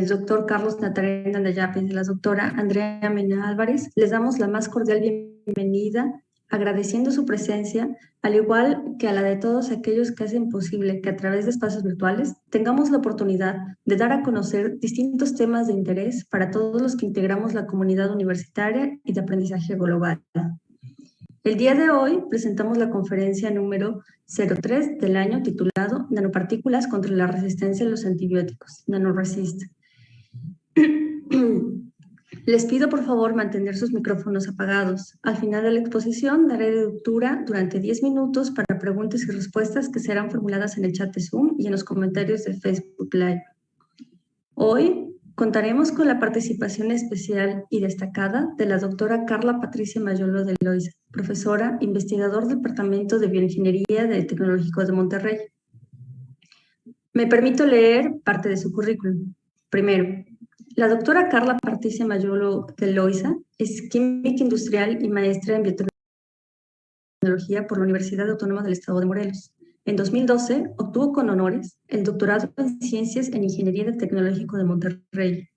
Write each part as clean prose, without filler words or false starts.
doctor Carlos Natarena Nayapes y la doctora Andrea Mena Álvarez, les damos la más cordial bienvenida, agradeciendo su presencia, al igual que a la de todos aquellos que hacen posible que a través de espacios virtuales tengamos la oportunidad de dar a conocer distintos temas de interés para todos los que integramos la comunidad universitaria y de aprendizaje global. El día de hoy presentamos la conferencia número 03 del año titulado Nanopartículas contra la resistencia a los antibióticos, NanoResist. Les pido por favor mantener sus micrófonos apagados. Al final de la exposición daré lectura durante 10 minutos para preguntas y respuestas que serán formuladas en el chat de Zoom y en los comentarios de Facebook Live. Hoy contaremos con la participación especial y destacada de la doctora Carla Patricia Mayolo de Loisa, profesora, investigador del Departamento de Bioingeniería del Tecnológico de Monterrey. Me permito leer parte de su currículum. Primero, la doctora Carla Patricia Mayolo de Loisa es química industrial y maestra en biotecnología por la Universidad Autónoma del Estado de Morelos. En 2012 obtuvo con honores el doctorado en Ciencias en Ingeniería del Tecnológico de Monterrey.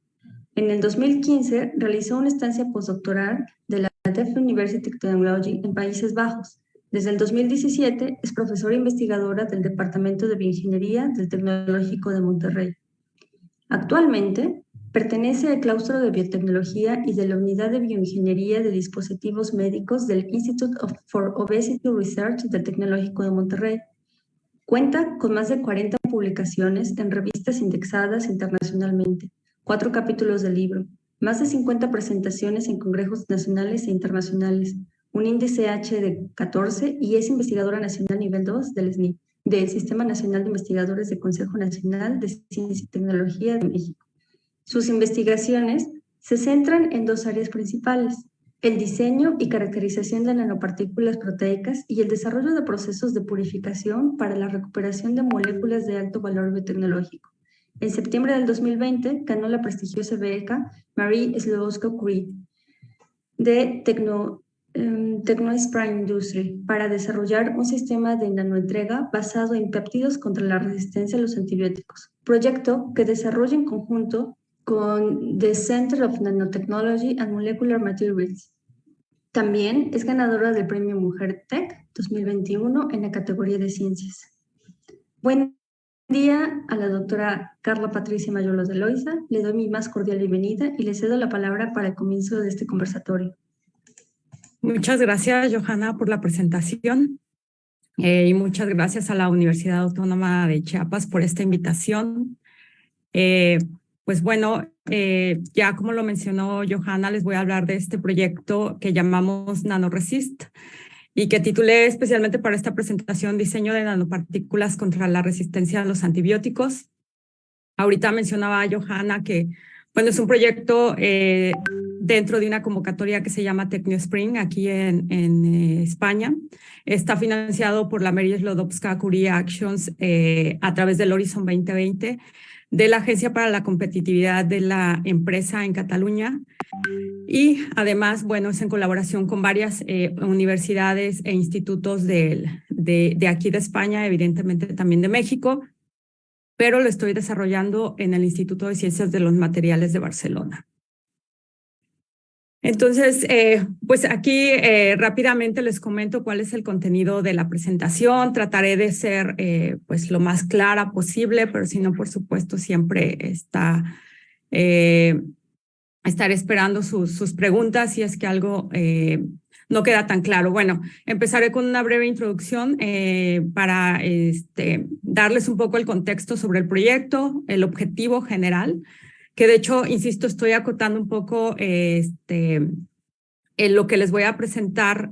En el 2015 realizó una estancia postdoctoral de la Delft University Technology en Países Bajos. Desde el 2017 es profesora investigadora del Departamento de Bioingeniería del Tecnológico de Monterrey. Actualmente pertenece al claustro de biotecnología y de la unidad de bioingeniería de dispositivos médicos del Institute for Obesity Research del Tecnológico de Monterrey. Cuenta con más de 40 publicaciones en revistas indexadas internacionalmente, 4 capítulos del libro, más de 50 presentaciones en congresos nacionales e internacionales, un índice H de 14 y es investigadora nacional nivel 2 del SNI, del Sistema Nacional de Investigadores del Consejo Nacional de Ciencia y Tecnología de México. Sus investigaciones se centran en 2 áreas principales: el diseño y caracterización de nanopartículas proteicas y el desarrollo de procesos de purificación para la recuperación de moléculas de alto valor biotecnológico. En septiembre del 2020 ganó la prestigiosa beca Marie Sklodowska-Curie de TechnoSprint Industry para desarrollar un sistema de nanoentrega basado en péptidos contra la resistencia a los antibióticos, proyecto que desarrolla en conjunto con The Center of Nanotechnology and Molecular Materials. También es ganadora del Premio Mujer Tech 2021 en la categoría de Ciencias. Buen día a la doctora Carla Patricia Mayolo de Loisa. Le doy mi más cordial bienvenida y le cedo la palabra para el comienzo de este conversatorio. Muchas gracias, Johanna, por la presentación y muchas gracias a la Universidad Autónoma de Chiapas por esta invitación. Pues bueno, ya como lo mencionó Johanna, les voy a hablar de este proyecto que llamamos NanoResist y que titulé especialmente para esta presentación Diseño de nanopartículas contra la resistencia a los antibióticos. Ahorita mencionaba Johanna que bueno, es un proyecto dentro de una convocatoria que se llama TechnoSpring aquí en España. Está financiado por la Marie Sklodowska-Curie Actions a través del Horizon 2020 de la Agencia para la Competitividad de la Empresa en Cataluña. Y además, bueno, es en colaboración con varias universidades e institutos de aquí de España, evidentemente también de México, pero lo estoy desarrollando en el Instituto de Ciencias de los Materiales de Barcelona. Entonces, pues aquí rápidamente les comento cuál es el contenido de la presentación. Trataré de ser pues lo más clara posible, pero si no, por supuesto, siempre estaré esperando sus preguntas si es que algo no queda tan claro. Bueno, empezaré con una breve introducción para darles un poco el contexto sobre el proyecto, el objetivo general, que de hecho, insisto, estoy acotando un poco en lo que les voy a presentar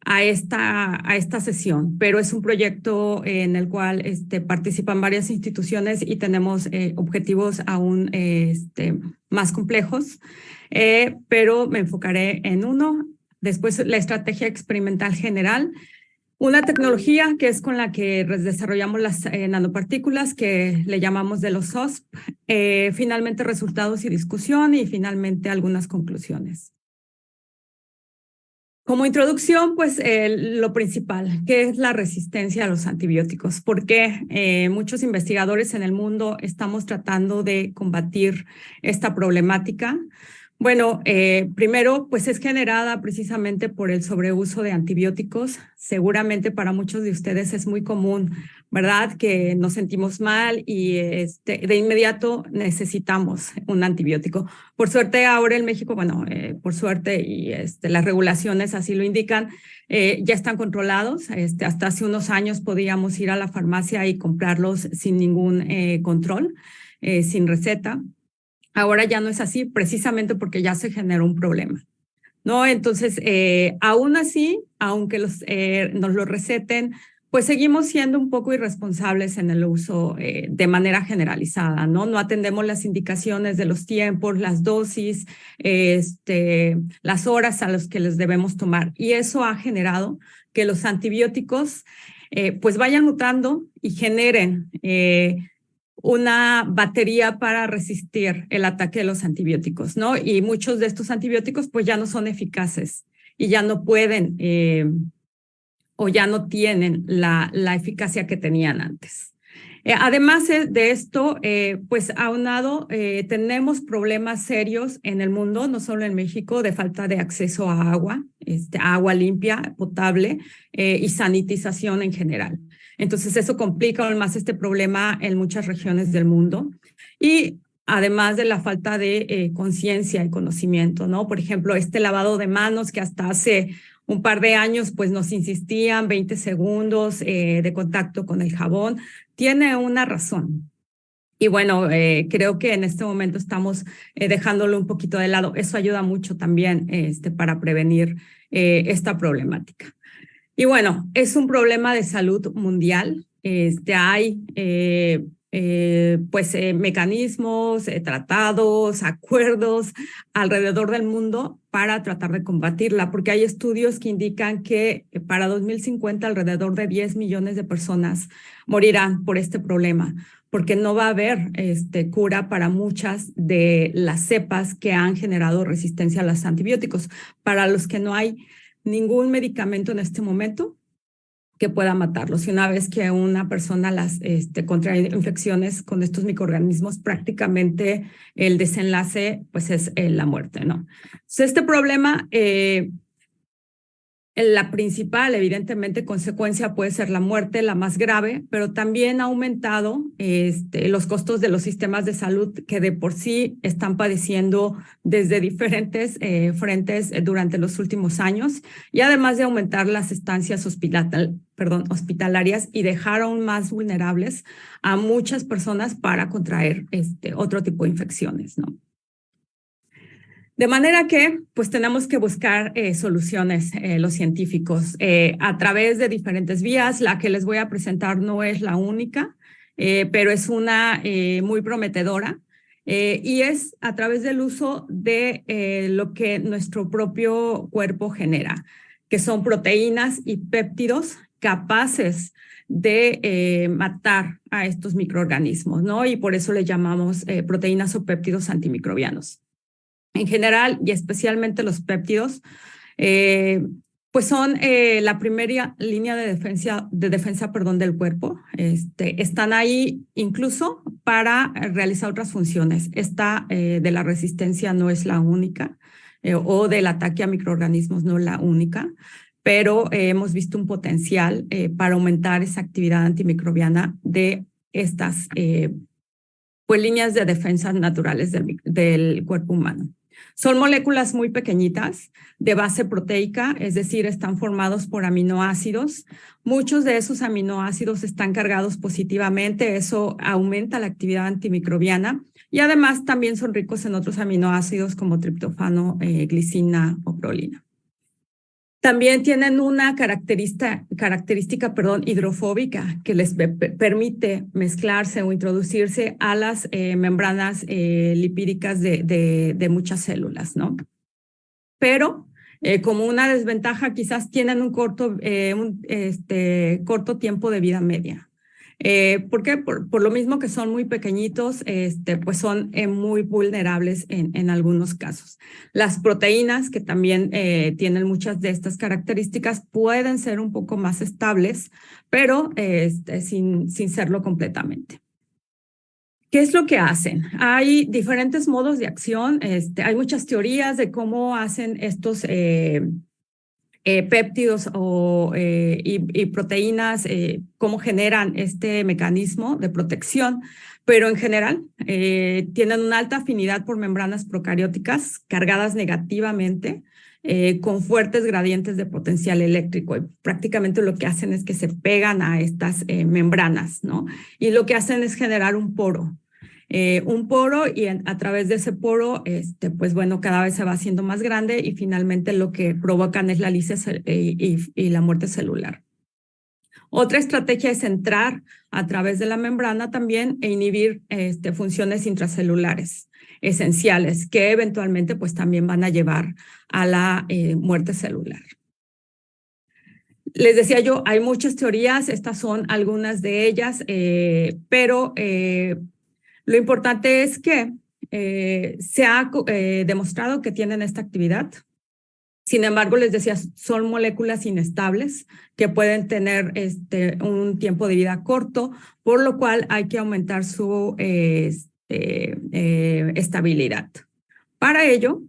a esta sesión, pero es un proyecto en el cual participan varias instituciones y tenemos objetivos aún más complejos, pero me enfocaré en uno. Después, la estrategia experimental general, una tecnología que es con la que desarrollamos las nanopartículas que le llamamos de los OSP, finalmente resultados y discusión y finalmente algunas conclusiones. Como introducción, pues lo principal, que es la resistencia a los antibióticos, porque muchos investigadores en el mundo estamos tratando de combatir esta problemática. Bueno, primero, pues es generada precisamente por el sobreuso de antibióticos. Seguramente para muchos de ustedes es muy común, ¿verdad? Que nos sentimos mal y de inmediato necesitamos un antibiótico. Por suerte, ahora en México, bueno, por suerte y las regulaciones así lo indican, ya están controlados. Hasta hace unos años podíamos ir a la farmacia y comprarlos sin ningún control, sin receta. Ahora ya no es así, precisamente porque ya se generó un problema, ¿no? Entonces, aún así, aunque nos lo receten, pues seguimos siendo un poco irresponsables en el uso de manera generalizada, ¿no? No atendemos las indicaciones de los tiempos, las dosis, las horas a las que les debemos tomar. Y eso ha generado que los antibióticos pues vayan mutando y generen una batería para resistir el ataque de los antibióticos, ¿no? Y muchos de estos antibióticos pues ya no son eficaces y ya no pueden o ya no tienen la eficacia que tenían antes. Además de esto, pues aunado, tenemos problemas serios en el mundo, no solo en México, de falta de acceso a agua, agua limpia, potable y sanitización en general. Entonces, eso complica aún más este problema en muchas regiones del mundo. Y además de la falta de conciencia y conocimiento, ¿no? Por ejemplo, lavado de manos que hasta hace un par de años, pues nos insistían 20 segundos de contacto con el jabón, tiene una razón. Y bueno, creo que en este momento estamos dejándolo un poquito de lado. Eso ayuda mucho también para prevenir esta problemática. Y bueno, es un problema de salud mundial. Hay mecanismos, tratados, acuerdos alrededor del mundo para tratar de combatirla, porque hay estudios que indican que para 2050 alrededor de 10 millones de personas morirán por este problema, porque no va a haber cura para muchas de las cepas que han generado resistencia a los antibióticos, para los que no hay ningún medicamento en este momento que pueda matarlos. Y una vez que una persona contrae infecciones con estos microorganismos, prácticamente el desenlace pues es la muerte, ¿no? Entonces, este problema, la principal, evidentemente, consecuencia puede ser la muerte, la más grave, pero también ha aumentado los costos de los sistemas de salud que de por sí están padeciendo desde diferentes frentes durante los últimos años, y además de aumentar las estancias hospitalarias y dejar aún más vulnerables a muchas personas para contraer otro tipo de infecciones, ¿no? De manera que, pues tenemos que buscar soluciones los científicos a través de diferentes vías. La que les voy a presentar no es la única, pero es una muy prometedora y es a través del uso de lo que nuestro propio cuerpo genera, que son proteínas y péptidos capaces de matar a estos microorganismos, ¿no? Y por eso le llamamos proteínas o péptidos antimicrobianos. En general, y especialmente los péptidos, pues son la primera línea de defensa del cuerpo. Están ahí incluso para realizar otras funciones. Esta de la resistencia no es la única, o del ataque a microorganismos no es la única, pero hemos visto un potencial para aumentar esa actividad antimicrobiana de estas pues, líneas de defensa naturales del cuerpo humano. Son moléculas muy pequeñitas de base proteica, es decir, están formados por aminoácidos. Muchos de esos aminoácidos están cargados positivamente, eso aumenta la actividad antimicrobiana y además también son ricos en otros aminoácidos como triptófano, glicina o prolina. También tienen una característica hidrofóbica que les permite mezclarse o introducirse a las membranas lipídicas de muchas células, ¿no? Pero como una desventaja, quizás tienen un corto tiempo de vida media. ¿Por qué? Por lo mismo que son muy pequeñitos, pues son muy vulnerables en algunos casos. Las proteínas, que también tienen muchas de estas características, pueden ser un poco más estables, pero sin serlo completamente. ¿Qué es lo que hacen? Hay diferentes modos de acción. Hay muchas teorías de cómo hacen estos péptidos y proteínas, cómo generan este mecanismo de protección, pero en general tienen una alta afinidad por membranas procarióticas cargadas negativamente, con fuertes gradientes de potencial eléctrico. Y prácticamente lo que hacen es que se pegan a estas membranas, ¿no? Y lo que hacen es generar un poro. Y a través de ese poro, pues bueno, cada vez se va haciendo más grande y finalmente lo que provocan es la lisis y la muerte celular. Otra estrategia es entrar a través de la membrana también e inhibir funciones intracelulares esenciales que eventualmente pues también van a llevar a la muerte celular. Les decía yo, hay muchas teorías, estas son algunas de ellas, pero lo importante es que se ha demostrado que tienen esta actividad. Sin embargo, les decía, son moléculas inestables que pueden tener un tiempo de vida corto, por lo cual hay que aumentar su estabilidad. Para ello,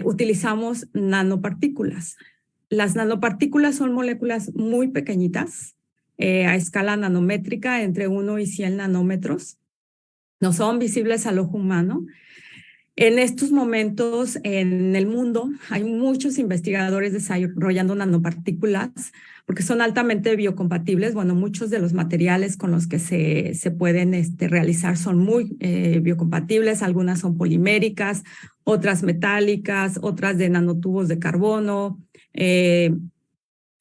utilizamos nanopartículas. Las nanopartículas son moléculas muy pequeñitas, a escala nanométrica, entre 1 y 100 nanómetros. No son visibles al ojo humano. En estos momentos en el mundo hay muchos investigadores desarrollando nanopartículas porque son altamente biocompatibles. Bueno, muchos de los materiales con los que se pueden realizar son muy biocompatibles. Algunas son poliméricas, otras metálicas, otras de nanotubos de carbono,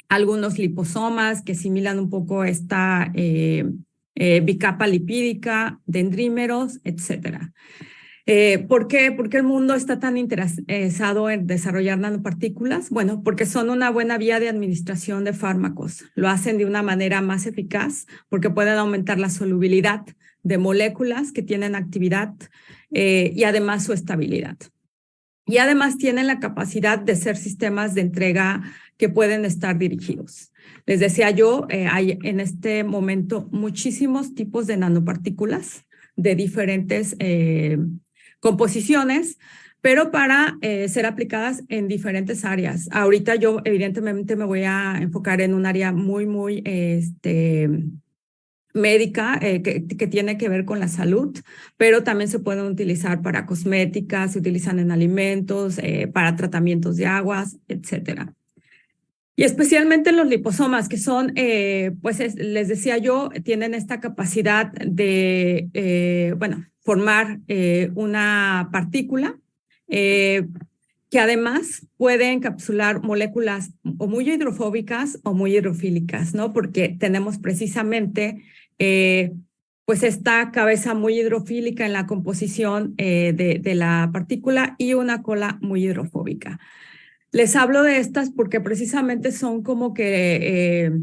algunos liposomas que similan un poco esta bicapa lipídica, dendrímeros, etcétera. ¿Por qué? ¿Por qué el mundo está tan interesado en desarrollar nanopartículas? Bueno, porque son una buena vía de administración de fármacos. Lo hacen de una manera más eficaz porque pueden aumentar la solubilidad de moléculas que tienen actividad y además su estabilidad. Y además tienen la capacidad de ser sistemas de entrega que pueden estar dirigidos. Les decía yo, hay en este momento muchísimos tipos de nanopartículas de diferentes composiciones, pero para ser aplicadas en diferentes áreas. Ahorita yo evidentemente me voy a enfocar en un área muy médica que tiene que ver con la salud, pero también se pueden utilizar para cosméticas, se utilizan en alimentos, para tratamientos de aguas, etcétera. Y especialmente los liposomas, que son, les decía yo, tienen esta capacidad de, formar una partícula que además puede encapsular moléculas o muy hidrofóbicas o muy hidrofílicas, ¿no? Porque tenemos precisamente pues esta cabeza muy hidrofílica en la composición de la partícula y una cola muy hidrofóbica. Les hablo de estas porque precisamente son como que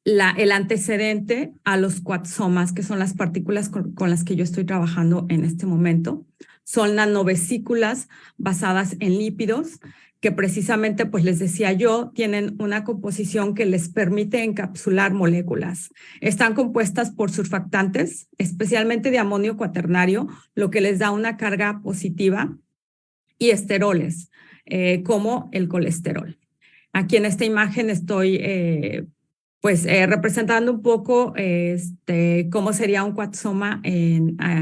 el antecedente a los coatsomas, que son las partículas con las que yo estoy trabajando en este momento. Son nanovesículas basadas en lípidos que precisamente, pues les decía yo, tienen una composición que les permite encapsular moléculas. Están compuestas por surfactantes, especialmente de amonio cuaternario, lo que les da una carga positiva, y esteroles, como el colesterol. Aquí en esta imagen estoy representando un poco cómo sería un coatsoma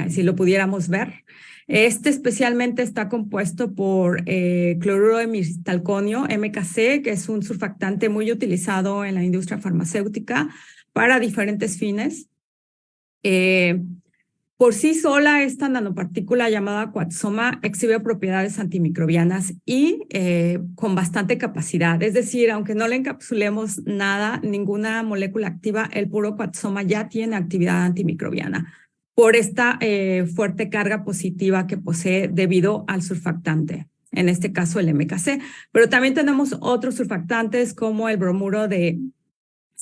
si lo pudiéramos ver. Especialmente está compuesto por cloruro de mirtalconio, MKC, que es un surfactante muy utilizado en la industria farmacéutica para diferentes fines. Por sí sola, esta nanopartícula llamada coatsoma exhibe propiedades antimicrobianas y con bastante capacidad. Es decir, aunque no le encapsulemos nada, ninguna molécula activa, el puro coatsoma ya tiene actividad antimicrobiana por esta fuerte carga positiva que posee debido al surfactante, en este caso el MKC. Pero también tenemos otros surfactantes como el bromuro de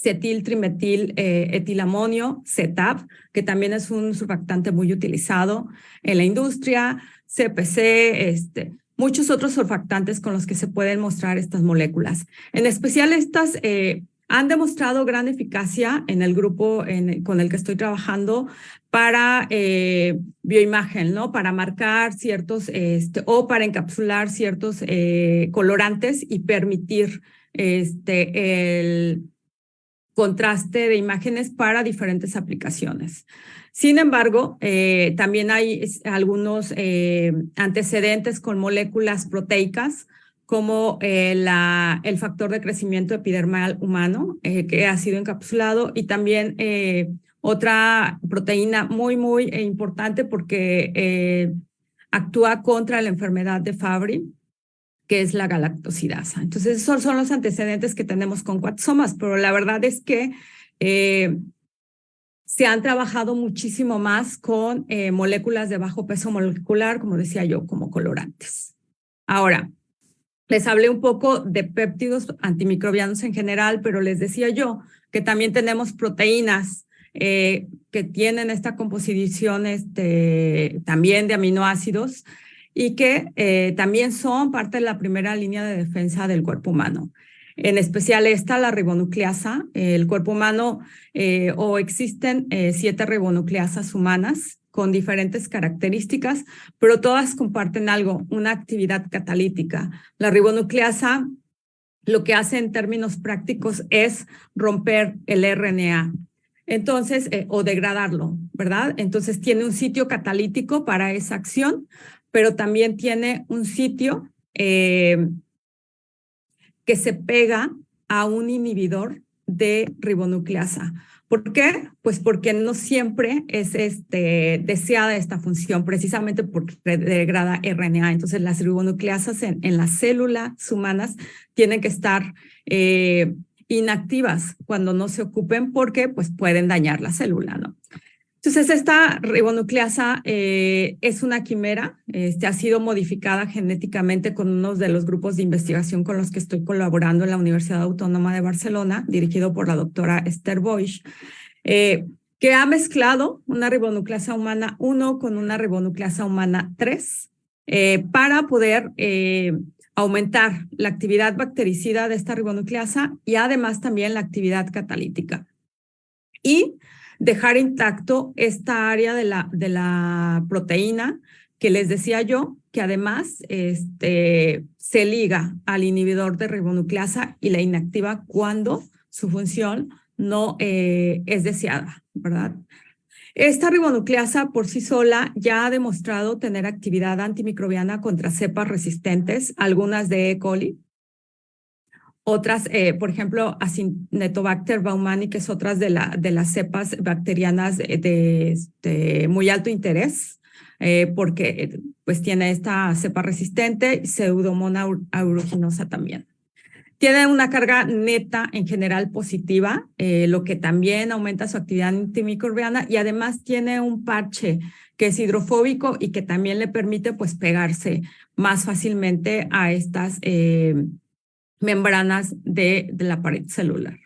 cetiltrimetil etilamonio, CETAP, que también es un surfactante muy utilizado en la industria, CPC, muchos otros surfactantes con los que se pueden mostrar estas moléculas. En especial estas han demostrado gran eficacia en el grupo con el que estoy trabajando para bioimagen, ¿no? Para marcar ciertos o para encapsular ciertos colorantes y permitir el contraste de imágenes para diferentes aplicaciones. Sin embargo, también hay algunos antecedentes con moléculas proteicas, como el factor de crecimiento epidermal humano, que ha sido encapsulado, y también otra proteína muy, muy importante porque actúa contra la enfermedad de Fabry, que es la galactosidasa. Entonces, esos son los antecedentes que tenemos con cuatsomas, pero la verdad es que se han trabajado muchísimo más con moléculas de bajo peso molecular, como decía yo, como colorantes. Ahora, les hablé un poco de péptidos antimicrobianos en general, pero les decía yo que también tenemos proteínas que tienen esta composición también de aminoácidos y que también son parte de la primera línea de defensa del cuerpo humano. En especial la ribonucleasa. El cuerpo humano o existen 7 ribonucleasas humanas con diferentes características, pero todas comparten algo, una actividad catalítica. La ribonucleasa lo que hace en términos prácticos es romper el RNA. Entonces, o degradarlo, ¿verdad? Entonces tiene un sitio catalítico para esa acción, pero también tiene un sitio que se pega a un inhibidor de ribonucleasa. ¿Por qué? Pues porque no siempre es deseada esta función, precisamente porque degrada RNA. Entonces, las ribonucleasas en las células humanas tienen que estar inactivas cuando no se ocupen porque pues, pueden dañar la célula, ¿no? Entonces, esta ribonucleasa es una quimera, ha sido modificada genéticamente con uno de los grupos de investigación con los que estoy colaborando en la Universidad Autónoma de Barcelona, dirigido por la doctora Esther Boix, que ha mezclado una ribonucleasa humana 1 con una ribonucleasa humana 3 para poder aumentar la actividad bactericida de esta ribonucleasa y además también la actividad catalítica. Y dejar intacto esta área de la proteína que les decía yo, que además se liga al inhibidor de ribonucleasa y la inactiva cuando su función no es deseada, ¿verdad? Esta ribonucleasa por sí sola ya ha demostrado tener actividad antimicrobiana contra cepas resistentes, algunas de E. coli, otras, por ejemplo, Acinetobacter baumannii, que es otras de las cepas bacterianas de muy alto interés, porque pues tiene esta cepa resistente, Pseudomonas aeruginosa también. Tiene una carga neta en general positiva, lo que también aumenta su actividad antimicrobiana y además tiene un parche que es hidrofóbico y que también le permite pues pegarse más fácilmente a estas membranas de la pared celular.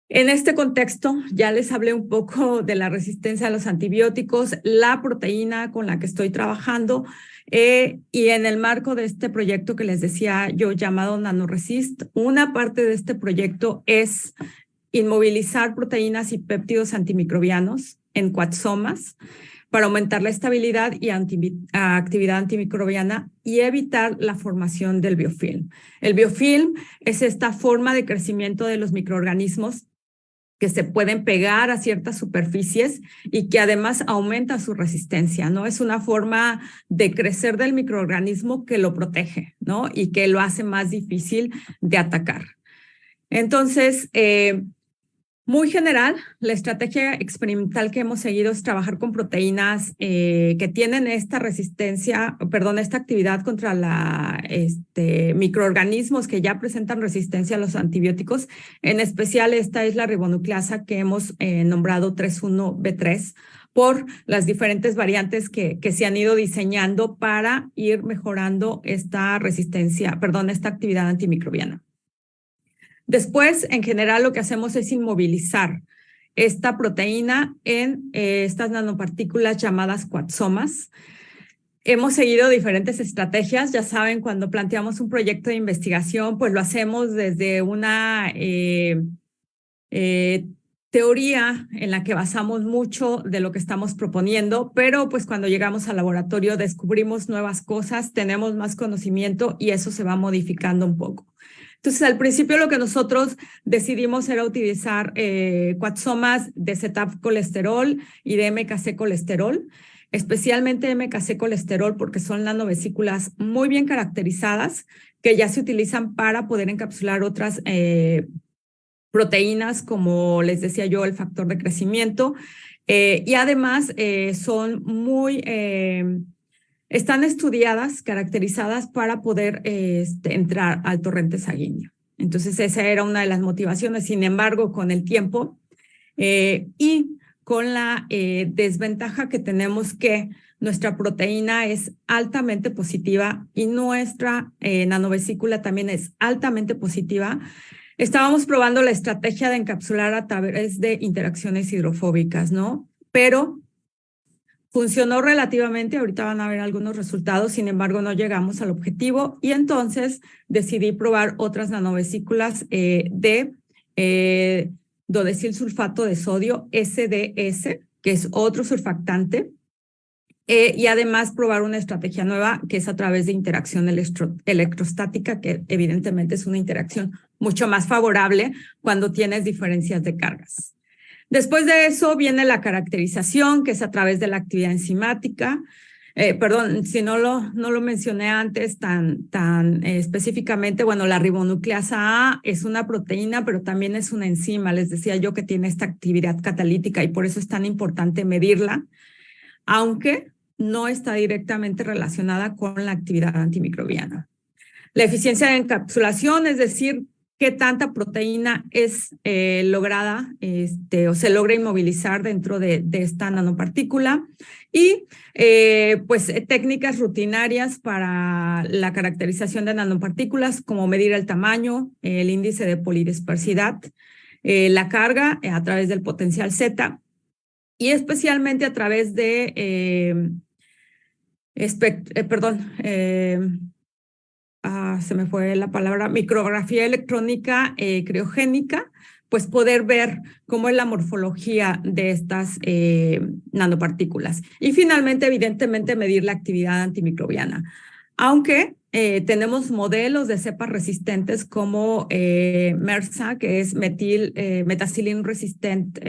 En este contexto, ya les hablé un poco de la resistencia a los antibióticos, la proteína con la que estoy trabajando y en el marco de este proyecto que les decía yo llamado NanoResist, una parte de este proyecto es inmovilizar proteínas y péptidos antimicrobianos en cuatsomas para aumentar la estabilidad y actividad antimicrobiana y evitar la formación del biofilm. El biofilm es esta forma de crecimiento de los microorganismos que se pueden pegar a ciertas superficies y que además aumenta su resistencia, ¿no? Es una forma de crecer del microorganismo que lo protege, ¿no? Y que lo hace más difícil de atacar. Entonces, muy general, la estrategia experimental que hemos seguido es trabajar con proteínas que tienen esta resistencia, esta actividad contra microorganismos que ya presentan resistencia a los antibióticos. En especial, esta es la ribonucleasa que hemos nombrado 3,1-B3 por las diferentes variantes que se han ido diseñando para ir mejorando esta actividad antimicrobiana. Después, en general, lo que hacemos es inmovilizar esta proteína en estas nanopartículas llamadas coaxisomas. Hemos seguido diferentes estrategias. Ya saben, cuando planteamos un proyecto de investigación, pues lo hacemos desde una teoría en la que basamos mucho de lo que estamos proponiendo, pero pues cuando llegamos al laboratorio descubrimos nuevas cosas, tenemos más conocimiento y eso se va modificando un poco. Entonces, al principio lo que nosotros decidimos era utilizar coaxisomas de Z-colesterol y de MKC-colesterol, especialmente MKC-colesterol porque son nanovesículas muy bien caracterizadas que ya se utilizan para poder encapsular otras proteínas, como les decía yo, el factor de crecimiento, y además son muy... están estudiadas, caracterizadas para poder entrar al torrente sanguíneo. Entonces, esa era una de las motivaciones. Sin embargo, con el tiempo y con la desventaja que tenemos que nuestra proteína es altamente positiva y nuestra nanovesícula también es altamente positiva, estábamos probando la estrategia de encapsular a través de interacciones hidrofóbicas, ¿no? Pero funcionó relativamente, ahorita van a ver algunos resultados, sin embargo no llegamos al objetivo y entonces decidí probar otras nanovesículas de dodecilsulfato de sodio, SDS, que es otro surfactante, y además probar una estrategia nueva que es a través de interacción electrostática, que evidentemente es una interacción mucho más favorable cuando tienes diferencias de cargas. Después de eso viene la caracterización, que es a través de la actividad enzimática. Perdón, si no lo mencioné antes tan específicamente, bueno, la ribonucleasa A es una proteína, pero también es una enzima. Les decía yo que tiene esta actividad catalítica y por eso es tan importante medirla, aunque no está directamente relacionada con la actividad antimicrobiana. La eficiencia de encapsulación, es decir, qué tanta proteína es lograda o se logra inmovilizar dentro de esta nanopartícula y pues técnicas rutinarias para la caracterización de nanopartículas como medir el tamaño, el índice de polidispersidad, la carga a través del potencial Z y especialmente a través de se me fue la palabra, micrografía electrónica criogénica, pues poder ver cómo es la morfología de estas nanopartículas. Y finalmente, evidentemente, medir la actividad antimicrobiana. Aunque tenemos modelos de cepas resistentes como MRSA, que es metacilin resistent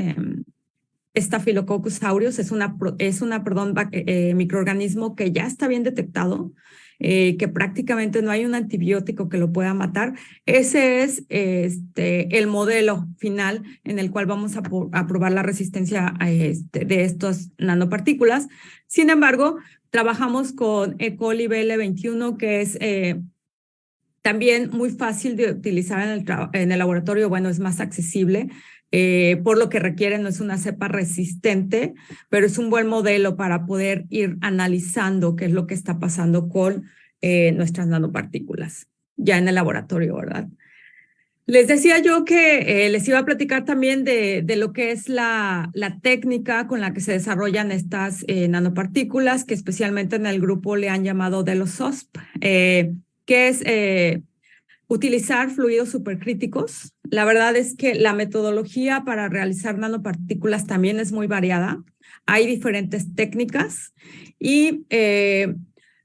Staphylococcus aureus, es una microorganismo que ya está bien detectado, que prácticamente no hay un antibiótico que lo pueda matar. Ese es el modelo final en el cual vamos a probar la resistencia de estas nanopartículas. Sin embargo, trabajamos con E. coli BL21, que es también muy fácil de utilizar en el laboratorio. Bueno, es más accesible. Por lo que requiere, no es una cepa resistente, pero es un buen modelo para poder ir analizando qué es lo que está pasando con nuestras nanopartículas, ya en el laboratorio, ¿verdad? Les decía yo que les iba a platicar también de lo que es la técnica con la que se desarrollan estas nanopartículas, que especialmente en el grupo le han llamado de los SOSP, que es utilizar fluidos supercríticos. La verdad es que la metodología para realizar nanopartículas también es muy variada. Hay diferentes técnicas y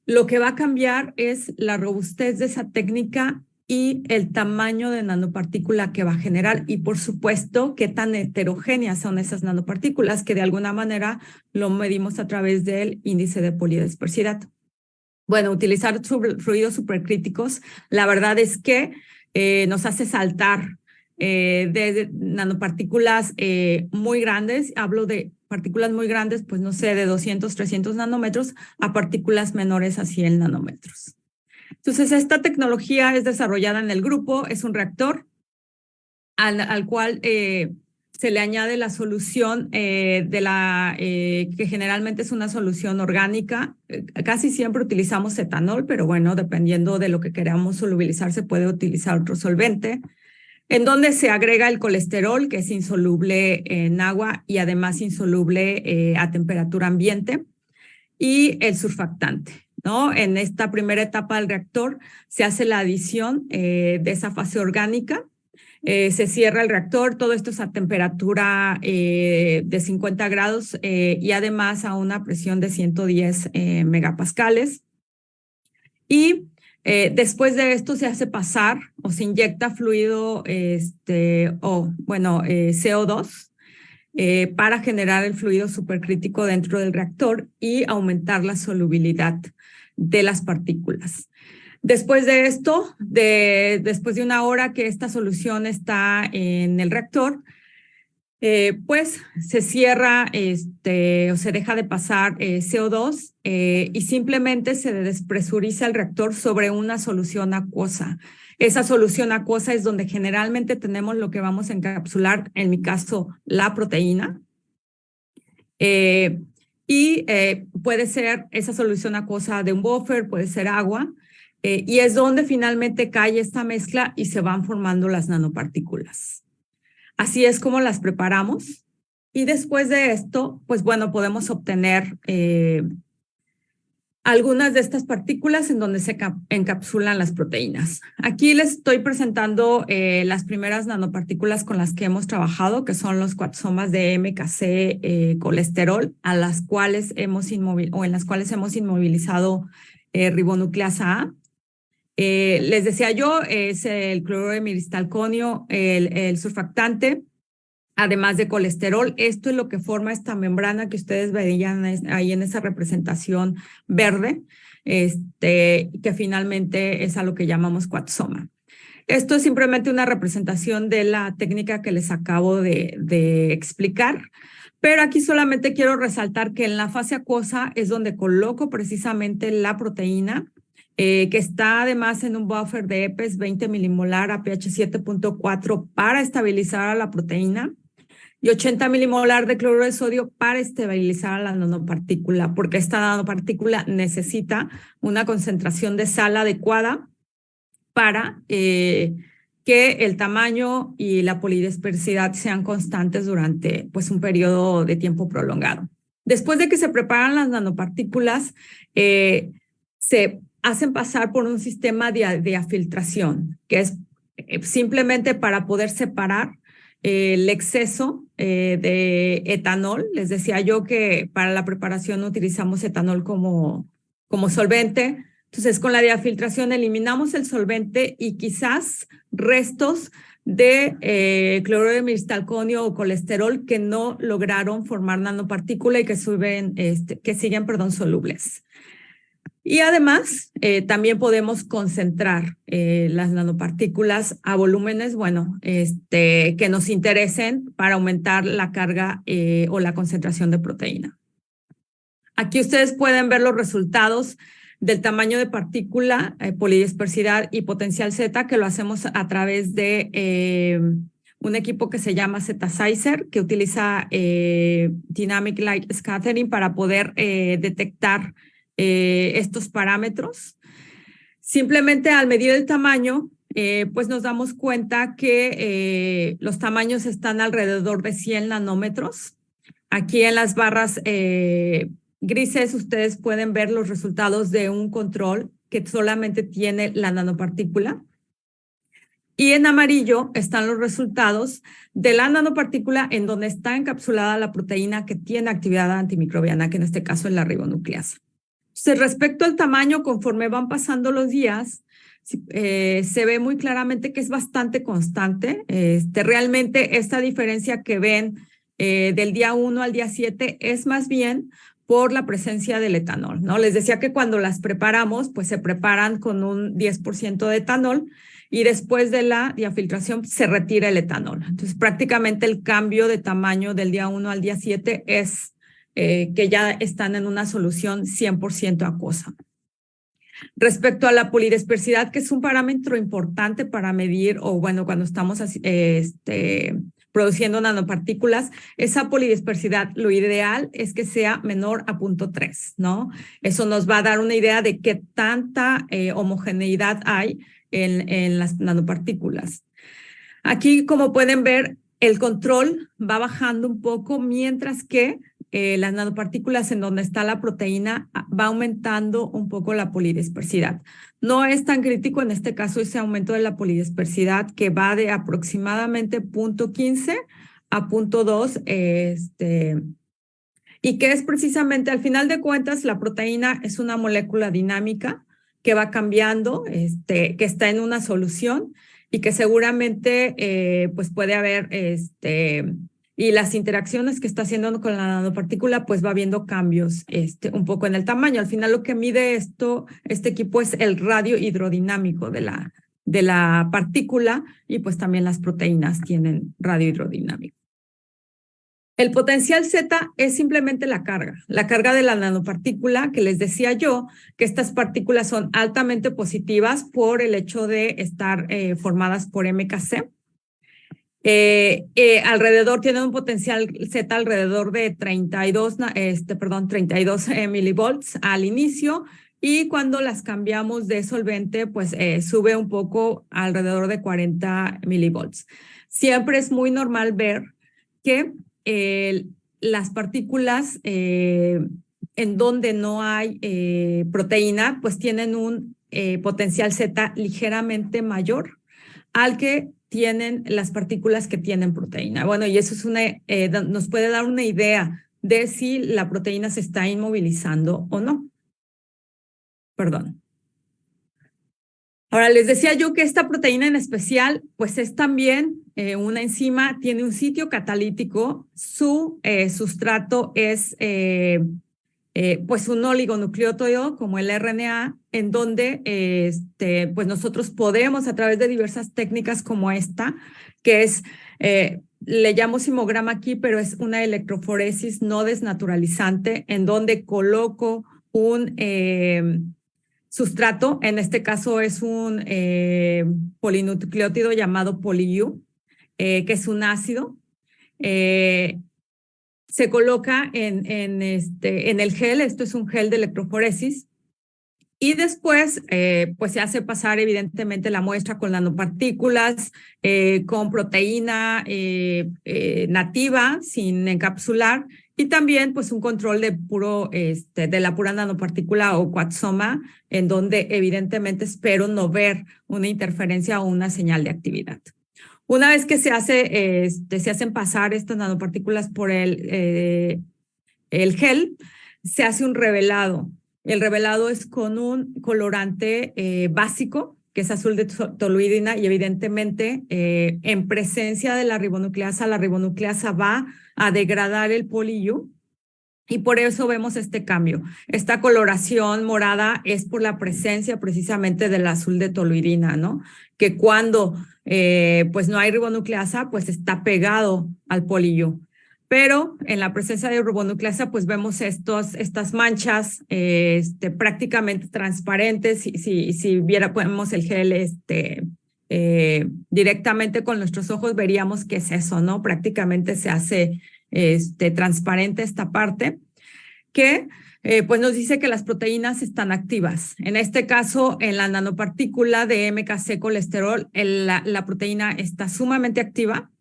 lo que va a cambiar es la robustez de esa técnica y el tamaño de nanopartícula que va a generar y, por supuesto, qué tan heterogéneas son esas nanopartículas, que de alguna manera lo medimos a través del índice de polidispersidad. Bueno, utilizar fluidos supercríticos, la verdad es que nos hace saltar de nanopartículas muy grandes, hablo de partículas muy grandes, pues no sé, de 200, 300 nanómetros, a partículas menores a 100 nanómetros. Entonces, esta tecnología es desarrollada en el grupo, es un reactor al cual se le añade la solución que generalmente es una solución orgánica. Casi siempre utilizamos etanol, pero bueno, dependiendo de lo que queramos solubilizar, se puede utilizar otro solvente. en donde se agrega el colesterol, que es insoluble en agua y además insoluble a temperatura ambiente, y el surfactante, ¿no? En esta primera etapa del reactor se hace la adición de esa fase orgánica, se cierra el reactor, todo esto es a temperatura de 50 grados y además a una presión de 110 megapascales. Y después de esto se hace pasar o se inyecta fluido CO2 para generar el fluido supercrítico dentro del reactor y aumentar la solubilidad de las partículas. Después de esto, después de una hora que esta solución está en el reactor, pues se cierra o se deja de pasar CO2 y simplemente se despresuriza el reactor sobre una solución acuosa. Esa solución acuosa es donde generalmente tenemos lo que vamos a encapsular, en mi caso, la proteína. Puede ser esa solución acuosa de un buffer, puede ser agua, y es donde finalmente cae esta mezcla y se van formando las nanopartículas. Así es como las preparamos. Y después de esto, pues bueno, podemos obtener algunas de estas partículas en donde se encapsulan las proteínas. Aquí les estoy presentando las primeras nanopartículas con las que hemos trabajado, que son los cuatsomas de MKC colesterol, en las cuales hemos inmovilizado ribonucleasa A. Les decía yo, es el cloruro de miristalconio, el surfactante, además de colesterol. Esto es lo que forma esta membrana que ustedes veían ahí en esa representación verde, que finalmente es a lo que llamamos cuatsoma. Esto es simplemente una representación de la técnica que les acabo de explicar, pero aquí solamente quiero resaltar que en la fase acuosa es donde coloco precisamente la proteína, que está además en un buffer de EPES 20 milimolar a pH 7.4 para estabilizar a la proteína y 80 milimolar de cloruro de sodio para estabilizar a la nanopartícula, porque esta nanopartícula necesita una concentración de sal adecuada para que el tamaño y la polidispersidad sean constantes durante pues, un periodo de tiempo prolongado. Después de que se preparan las nanopartículas, se hacen pasar por un sistema de afiltración, que es simplemente para poder separar el exceso de etanol. Les decía yo que para la preparación utilizamos etanol como solvente. Entonces, con la diafiltración eliminamos el solvente y quizás restos de cloruro de miristalconio o colesterol que no lograron formar nanopartícula y que siguen solubles. Y además, también podemos concentrar las nanopartículas a volúmenes, que nos interesen para aumentar la carga o la concentración de proteína. Aquí ustedes pueden ver los resultados del tamaño de partícula, polidispersidad y potencial Z, que lo hacemos a través de un equipo que se llama Z-Sizer, que utiliza Dynamic Light Scattering para poder detectar estos parámetros. Simplemente al medir el tamaño, pues nos damos cuenta que los tamaños están alrededor de 100 nanómetros. Aquí en las barras grises ustedes pueden ver los resultados de un control que solamente tiene la nanopartícula. Y en amarillo están los resultados de la nanopartícula en donde está encapsulada la proteína que tiene actividad antimicrobiana, que en este caso es la ribonucleasa. Entonces, respecto al tamaño, conforme van pasando los días, se ve muy claramente que es bastante constante. Realmente esta diferencia que ven del día 1 al día 7 es más bien por la presencia del etanol, ¿no? Les decía que cuando las preparamos, pues se preparan con un 10% de etanol y después de la diafiltración se retira el etanol. Entonces, prácticamente el cambio de tamaño del día 1 al día 7 es que ya están en una solución 100% acuosa. Respecto a la polidispersidad, que es un parámetro importante para medir, cuando estamos produciendo nanopartículas, esa polidispersidad, lo ideal es que sea menor a 0.3, ¿no? Eso nos va a dar una idea de qué tanta homogeneidad hay en las nanopartículas. Aquí, como pueden ver, el control va bajando un poco, mientras que las nanopartículas en donde está la proteína va aumentando un poco la polidispersidad. No es tan crítico en este caso ese aumento de la polidispersidad, que va de aproximadamente 0.15 a 0.2, y que es precisamente, al final de cuentas, la proteína es una molécula dinámica que va cambiando, que está en una solución y que seguramente pues puede haber, y las interacciones que está haciendo con la nanopartícula, pues va viendo cambios un poco en el tamaño. Al final lo que mide este equipo es el radio hidrodinámico de la partícula, y pues también las proteínas tienen radio hidrodinámico. El potencial Z es simplemente la carga de la nanopartícula, que les decía yo que estas partículas son altamente positivas por el hecho de estar formadas por MKC. Alrededor tienen un potencial Z alrededor de 32 milivolts al inicio, y cuando las cambiamos de solvente, pues sube un poco alrededor de 40 milivolts. Siempre es muy normal ver que las partículas en donde no hay proteína, pues tienen un potencial Z ligeramente mayor al que tienen las partículas que tienen proteína. Bueno, y eso es nos puede dar una idea de si la proteína se está inmovilizando o no. Perdón. Ahora, les decía yo que esta proteína en especial, pues es también una enzima, tiene un sitio catalítico, su sustrato es pues un oligonucleótido como el RNA, en donde pues nosotros podemos, a través de diversas técnicas como esta, que es, le llamo simograma aquí, pero es una electroforesis no desnaturalizante, en donde coloco un sustrato, en este caso es un polinucleótido llamado PoliU, que es un ácido. Se coloca en el gel, esto es un gel de electroforesis, y después pues se hace pasar evidentemente la muestra con nanopartículas, con proteína nativa, sin encapsular, y también pues un control de la pura nanopartícula o coatsoma, en donde evidentemente espero no ver una interferencia o una señal de actividad. Una vez que se hacen pasar estas nanopartículas por el gel, se hace un revelado. El revelado es con un colorante básico, que es azul de toluidina, y evidentemente en presencia de la ribonucleasa va a degradar el PoliU, y por eso vemos este cambio. Esta coloración morada es por la presencia precisamente del azul de toluidina, ¿no? Que cuando pues no hay ribonucleasa, pues está pegado al PoliU. Pero en la presencia de ribonucleasa, pues vemos estas manchas prácticamente transparentes. Si viéramos el gel directamente con nuestros ojos, veríamos que es eso, ¿no? Prácticamente se hace transparente esta parte, que pues nos dice que las proteínas están activas. En este caso, en la nanopartícula de MKC colesterol, la proteína está sumamente activa.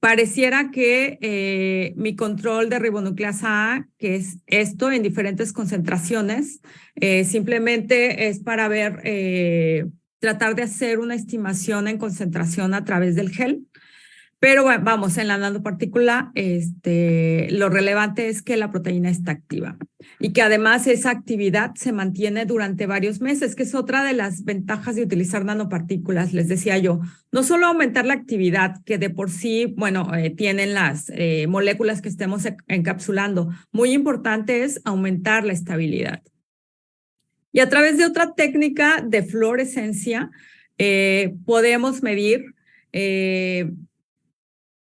Pareciera que mi control de ribonucleasa A, que es esto en diferentes concentraciones, simplemente es para ver, tratar de hacer una estimación en concentración a través del gel. Pero bueno, vamos, en la nanopartícula lo relevante es que la proteína está activa y que además esa actividad se mantiene durante varios meses, que es otra de las ventajas de utilizar nanopartículas. Les decía yo, no solo aumentar la actividad, que de por sí, bueno, tienen las moléculas que estemos encapsulando. Muy importante es aumentar la estabilidad. Y a través de otra técnica de fluorescencia podemos medir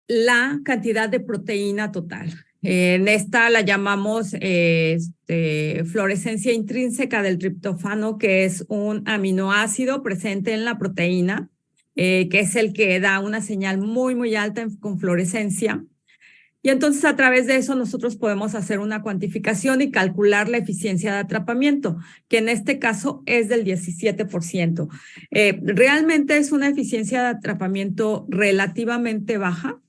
la cantidad de proteína total. En esta la llamamos fluorescencia intrínseca del triptófano, que es un aminoácido presente en la proteína, que es el que da una señal muy, muy alta con fluorescencia. Y entonces a través de eso nosotros podemos hacer una cuantificación y calcular la eficiencia de atrapamiento, que en este caso es del 17%. Realmente es una eficiencia de atrapamiento relativamente baja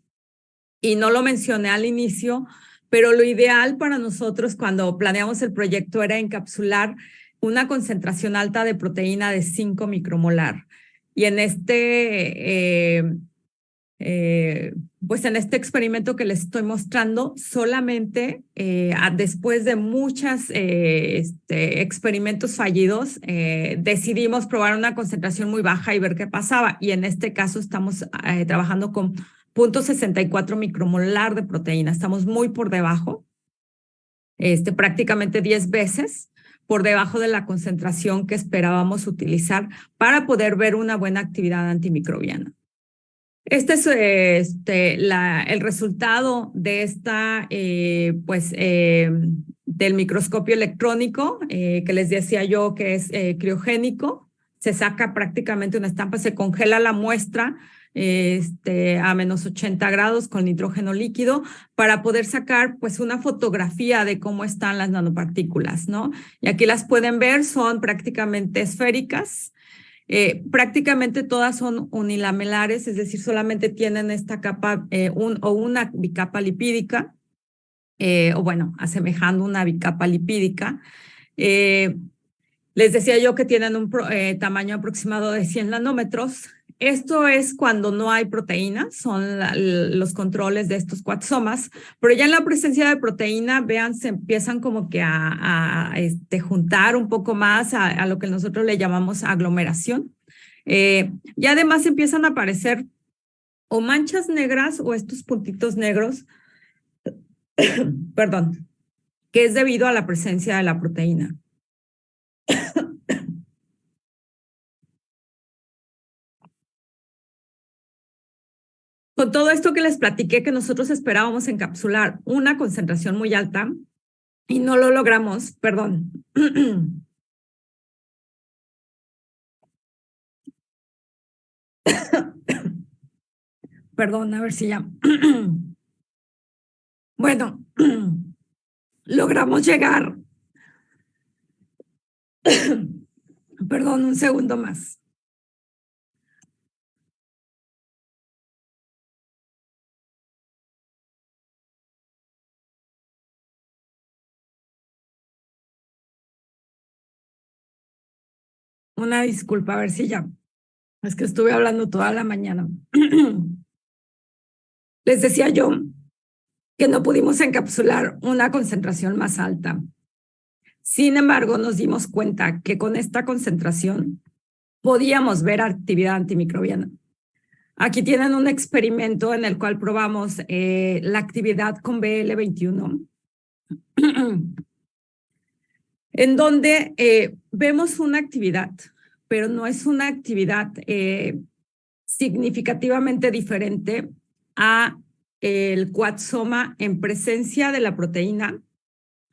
y no lo mencioné al inicio, pero lo ideal para nosotros cuando planeamos el proyecto era encapsular una concentración alta de proteína de 5 micromolar. Y en pues en este experimento que les estoy mostrando, solamente después de muchos experimentos fallidos, decidimos probar una concentración muy baja y ver qué pasaba. Y en este caso estamos trabajando con 0.64 micromolar de proteína. Estamos muy por debajo, prácticamente 10 veces por debajo de la concentración que esperábamos utilizar para poder ver una buena actividad antimicrobiana. Este es el resultado de del microscopio electrónico que les decía yo que es criogénico. Se saca prácticamente una estampa, se congela la muestra a menos 80 grados con nitrógeno líquido para poder sacar pues una fotografía de cómo están las nanopartículas, ¿no? Y aquí las pueden ver, son prácticamente esféricas. Prácticamente todas son unilamelares, es decir, solamente tienen esta capa o una bicapa lipídica, o bueno, asemejando una bicapa lipídica. Les decía yo que tienen un tamaño aproximado de 100 nanómetros. Esto es cuando no hay proteína, son los controles de estos cuatsomas, pero ya en la presencia de proteína, vean, se empiezan como que a juntar un poco más a lo que nosotros le llamamos aglomeración. Y además empiezan a aparecer o manchas negras o estos puntitos negros, perdón, que es debido a la presencia de la proteína. Con todo esto que les platiqué, que nosotros esperábamos encapsular una concentración muy alta y no lo logramos, perdón. Perdón, a ver si ya. Bueno, logramos llegar. Perdón, un segundo más. Una disculpa, a ver si ya. Es que estuve hablando toda la mañana. Les decía yo que no pudimos encapsular una concentración más alta. Sin embargo, nos dimos cuenta que con esta concentración podíamos ver actividad antimicrobiana. Aquí tienen un experimento en el cual probamos la actividad con BL21, en donde vemos una actividad, pero no es una actividad significativamente diferente a el cuatsoma en presencia de la proteína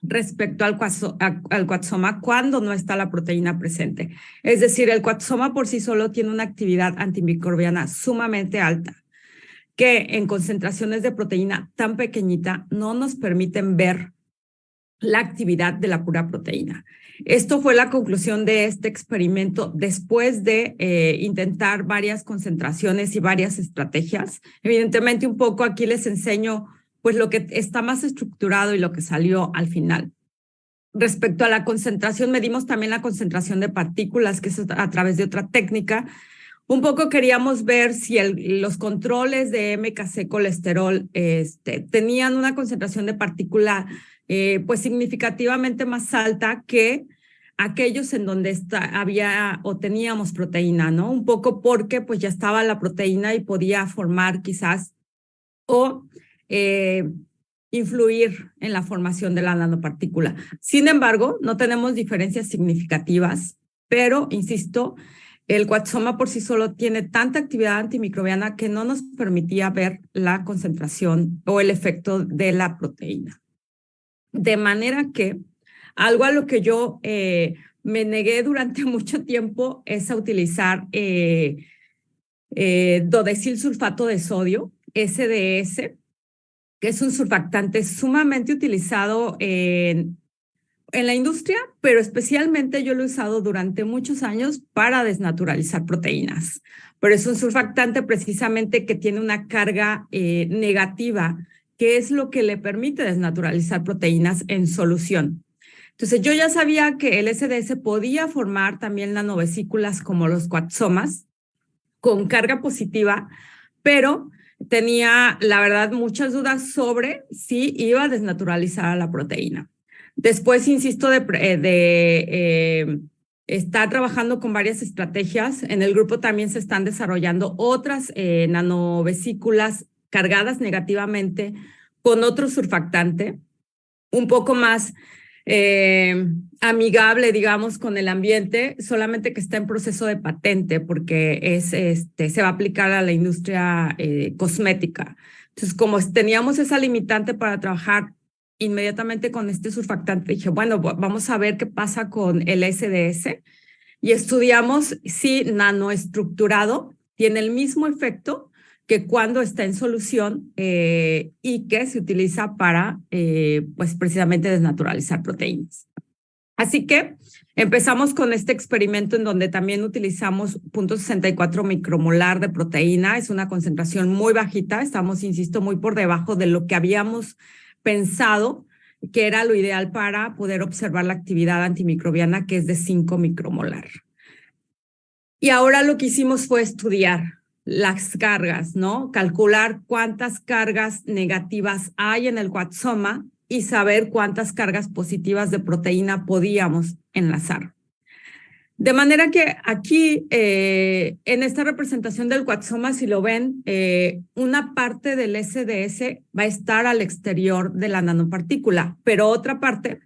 respecto al cuatsoma cuando no está la proteína presente. Es decir, el cuatsoma por sí solo tiene una actividad antimicrobiana sumamente alta, que en concentraciones de proteína tan pequeñita no nos permiten ver la actividad de la pura proteína. Esto fue la conclusión de este experimento después de intentar varias concentraciones y varias estrategias. Evidentemente, un poco aquí les enseño pues lo que está más estructurado y lo que salió al final. Respecto a la concentración, medimos también la concentración de partículas, que es a través de otra técnica. Un poco queríamos ver si los controles de MKC colesterol tenían una concentración de partícula pues significativamente más alta que aquellos en donde había o teníamos proteína, ¿no? Un poco porque pues ya estaba la proteína y podía formar quizás o influir en la formación de la nanopartícula. Sin embargo, no tenemos diferencias significativas, pero, insisto, el cuatsoma por sí solo tiene tanta actividad antimicrobiana que no nos permitía ver la concentración o el efecto de la proteína. De manera que algo a lo que yo me negué durante mucho tiempo es a utilizar dodecil sulfato de sodio, SDS, que es un surfactante sumamente utilizado en la industria, pero especialmente yo lo he usado durante muchos años para desnaturalizar proteínas. Pero es un surfactante precisamente que tiene una carga negativa, que es lo que le permite desnaturalizar proteínas en solución. Entonces, yo ya sabía que el SDS podía formar también nanovesículas como los coaxisomas con carga positiva, pero tenía, la verdad, muchas dudas sobre si iba a desnaturalizar a la proteína. Después, insisto, estar trabajando con varias estrategias. En el grupo también se están desarrollando otras nanovesículas cargadas negativamente con otro surfactante, un poco más amigable, digamos, con el ambiente, solamente que está en proceso de patente porque se va a aplicar a la industria cosmética. Entonces, como teníamos esa limitante para trabajar inmediatamente con este surfactante, dije, bueno, vamos a ver qué pasa con el SDS y estudiamos si nanoestructurado tiene el mismo efecto que cuando está en solución y que se utiliza para, pues precisamente desnaturalizar proteínas. Así que empezamos con este experimento en donde también utilizamos 0.64 micromolar de proteína. Es una concentración muy bajita. Estamos, insisto, muy por debajo de lo que habíamos pensado que era lo ideal para poder observar la actividad antimicrobiana, que es de 5 micromolar. Y ahora lo que hicimos fue estudiar las cargas, ¿no? Calcular cuántas cargas negativas hay en el coaxisoma y saber cuántas cargas positivas de proteína podíamos enlazar. De manera que aquí, en esta representación del coaxisoma, si lo ven, una parte del SDS va a estar al exterior de la nanopartícula, pero otra parte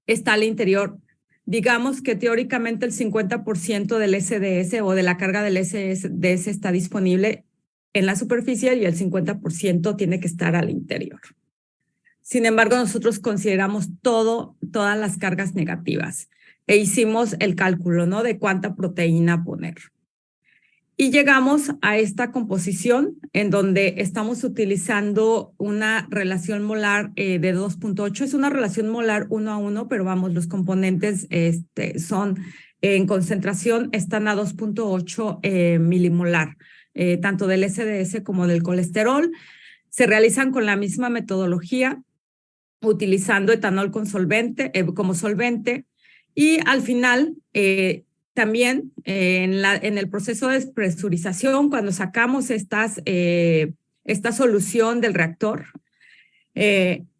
está al interior. Digamos que teóricamente el 50% del SDS o de la carga del SDS está disponible en la superficie y el 50% tiene que estar al interior. Sin embargo, nosotros consideramos todas las cargas negativas e hicimos el cálculo, ¿no? De cuánta proteína poner. Y llegamos a esta composición en donde estamos utilizando una relación molar de 2.8. Es una relación molar 1:1, pero vamos, los componentes son en concentración, están a 2.8 milimolar, tanto del SDS como del colesterol. Se realizan con la misma metodología, utilizando etanol con como solvente. Y al final, también en el proceso de despresurización, cuando sacamos esta solución del reactor,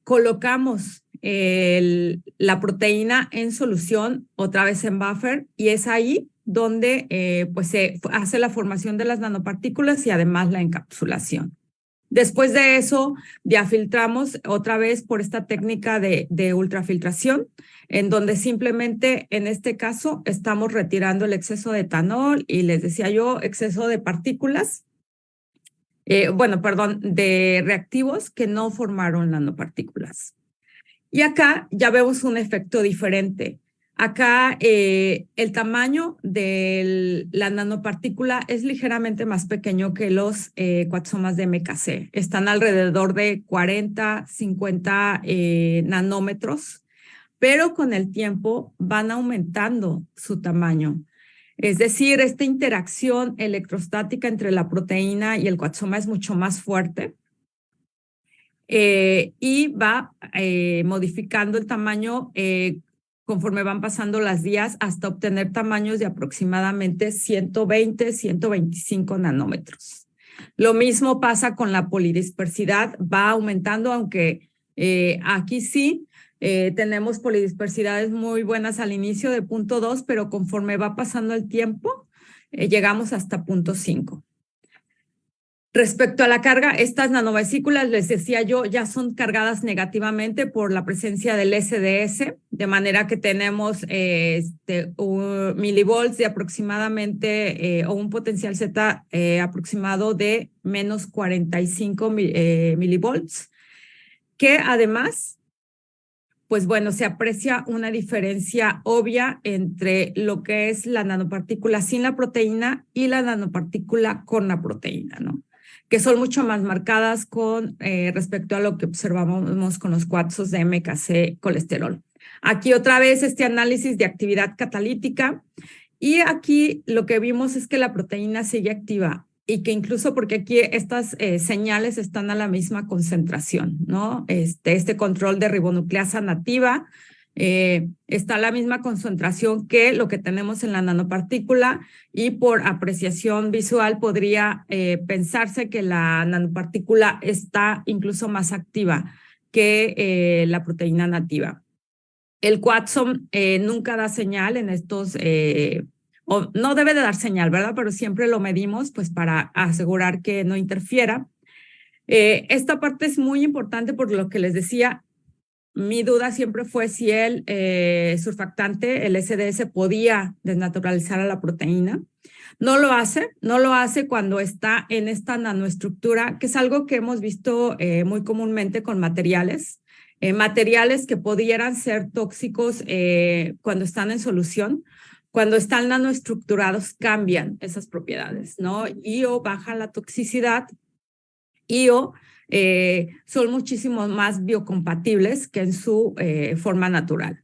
colocamos la proteína en solución, otra vez en buffer, y es ahí donde pues se hace la formación de las nanopartículas y además la encapsulación. Después de eso, diafiltramos otra vez por esta técnica de ultrafiltración, en donde simplemente, en este caso, estamos retirando el exceso de etanol y les decía yo, exceso de partículas, de reactivos que no formaron nanopartículas. Y acá ya vemos un efecto diferente. Acá el tamaño de la nanopartícula es ligeramente más pequeño que los coaxisomas de MKC. Están alrededor de 40, 50 nanómetros, pero con el tiempo van aumentando su tamaño. Es decir, esta interacción electrostática entre la proteína y el coaxisoma es mucho más fuerte. Y va modificando el tamaño conforme van pasando los días hasta obtener tamaños de aproximadamente 120, 125 nanómetros. Lo mismo pasa con la polidispersidad, va aumentando, aunque aquí sí tenemos polidispersidades muy buenas al inicio de 0.2, pero conforme va pasando el tiempo, llegamos hasta 0.5. Respecto a la carga, estas nanovesículas, les decía yo, ya son cargadas negativamente por la presencia del SDS, de manera que tenemos milivolts de aproximadamente, o un potencial Z aproximado de menos 45 milivolts, que además, pues bueno, se aprecia una diferencia obvia entre lo que es la nanopartícula sin la proteína y la nanopartícula con la proteína, ¿no? que son mucho más marcadas con respecto a lo que observamos con los cuatzos de MKC colesterol. Aquí otra vez este análisis de actividad catalítica, y aquí lo que vimos es que la proteína sigue activa y que incluso porque aquí estas señales están a la misma concentración, ¿no? Este control de ribonucleasa nativa está a la misma concentración que lo que tenemos en la nanopartícula, y por apreciación visual podría pensarse que la nanopartícula está incluso más activa que la proteína nativa. El Quatsom nunca da señal en estos, o no debe de dar señal, ¿verdad? Pero siempre lo medimos pues para asegurar que no interfiera. Esta parte es muy importante por lo que les decía. Mi duda siempre fue si el surfactante, el SDS, podía desnaturalizar a la proteína. No lo hace cuando está en esta nanoestructura, que es algo que hemos visto muy comúnmente con materiales que pudieran ser tóxicos cuando están en solución. Cuando están nanoestructurados cambian esas propiedades, ¿no? O baja la toxicidad, son muchísimo más biocompatibles que en su forma natural.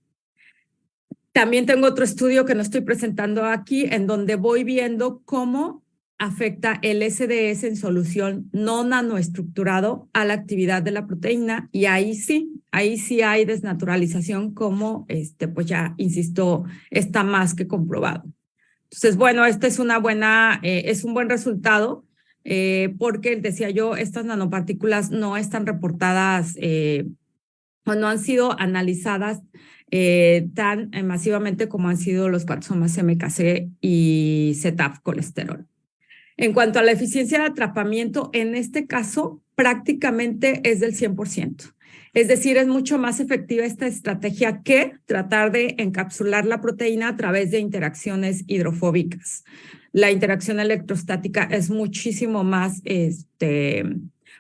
También tengo otro estudio que no estoy presentando aquí, en donde voy viendo cómo afecta el SDS en solución no nanoestructurado a la actividad de la proteína, y ahí sí hay desnaturalización, como pues ya insisto, está más que comprobado. Entonces, bueno, esta es es un buen resultado, porque decía yo, estas nanopartículas no están reportadas o no han sido analizadas tan masivamente como han sido los cuatzomas MKC y ZAF colesterol. En cuanto a la eficiencia de atrapamiento, en este caso prácticamente es del 100%. Es decir, es mucho más efectiva esta estrategia que tratar de encapsular la proteína a través de interacciones hidrofóbicas. La interacción electrostática es muchísimo más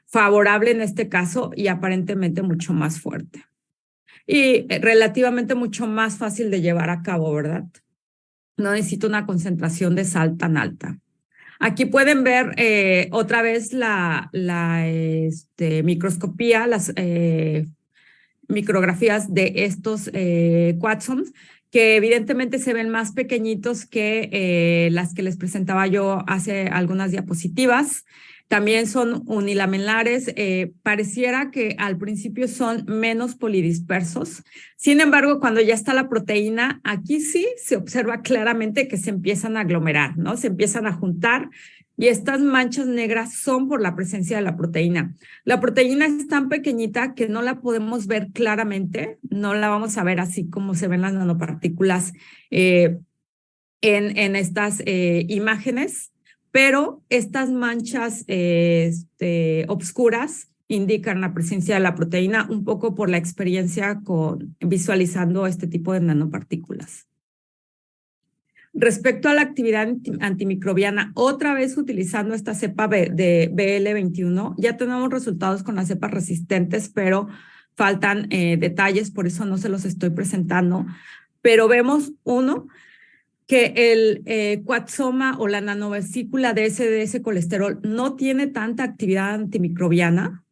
favorable en este caso y aparentemente mucho más fuerte. Y relativamente mucho más fácil de llevar a cabo, ¿verdad? No necesito una concentración de sal tan alta. Aquí pueden ver otra vez la microscopía, las micrografías de estos quatzoms, que evidentemente se ven más pequeñitos que las que les presentaba yo hace algunas diapositivas. También son unilamelares. Pareciera que al principio son menos polidispersos. Sin embargo, cuando ya está la proteína, aquí sí se observa claramente que se empiezan a aglomerar, ¿no? Se empiezan a juntar, y estas manchas negras son por la presencia de la proteína. La proteína es tan pequeñita que no la podemos ver claramente, no la vamos a ver así como se ven las nanopartículas en estas imágenes, pero estas manchas obscuras indican la presencia de la proteína, un poco por la experiencia visualizando este tipo de nanopartículas. Respecto a la actividad antimicrobiana, otra vez utilizando esta cepa de BL21, ya tenemos resultados con las cepas resistentes, pero faltan detalles, por eso no se los estoy presentando. Pero vemos que el quatzoma o la nanovesícula de SDS colesterol no tiene tanta actividad antimicrobiana.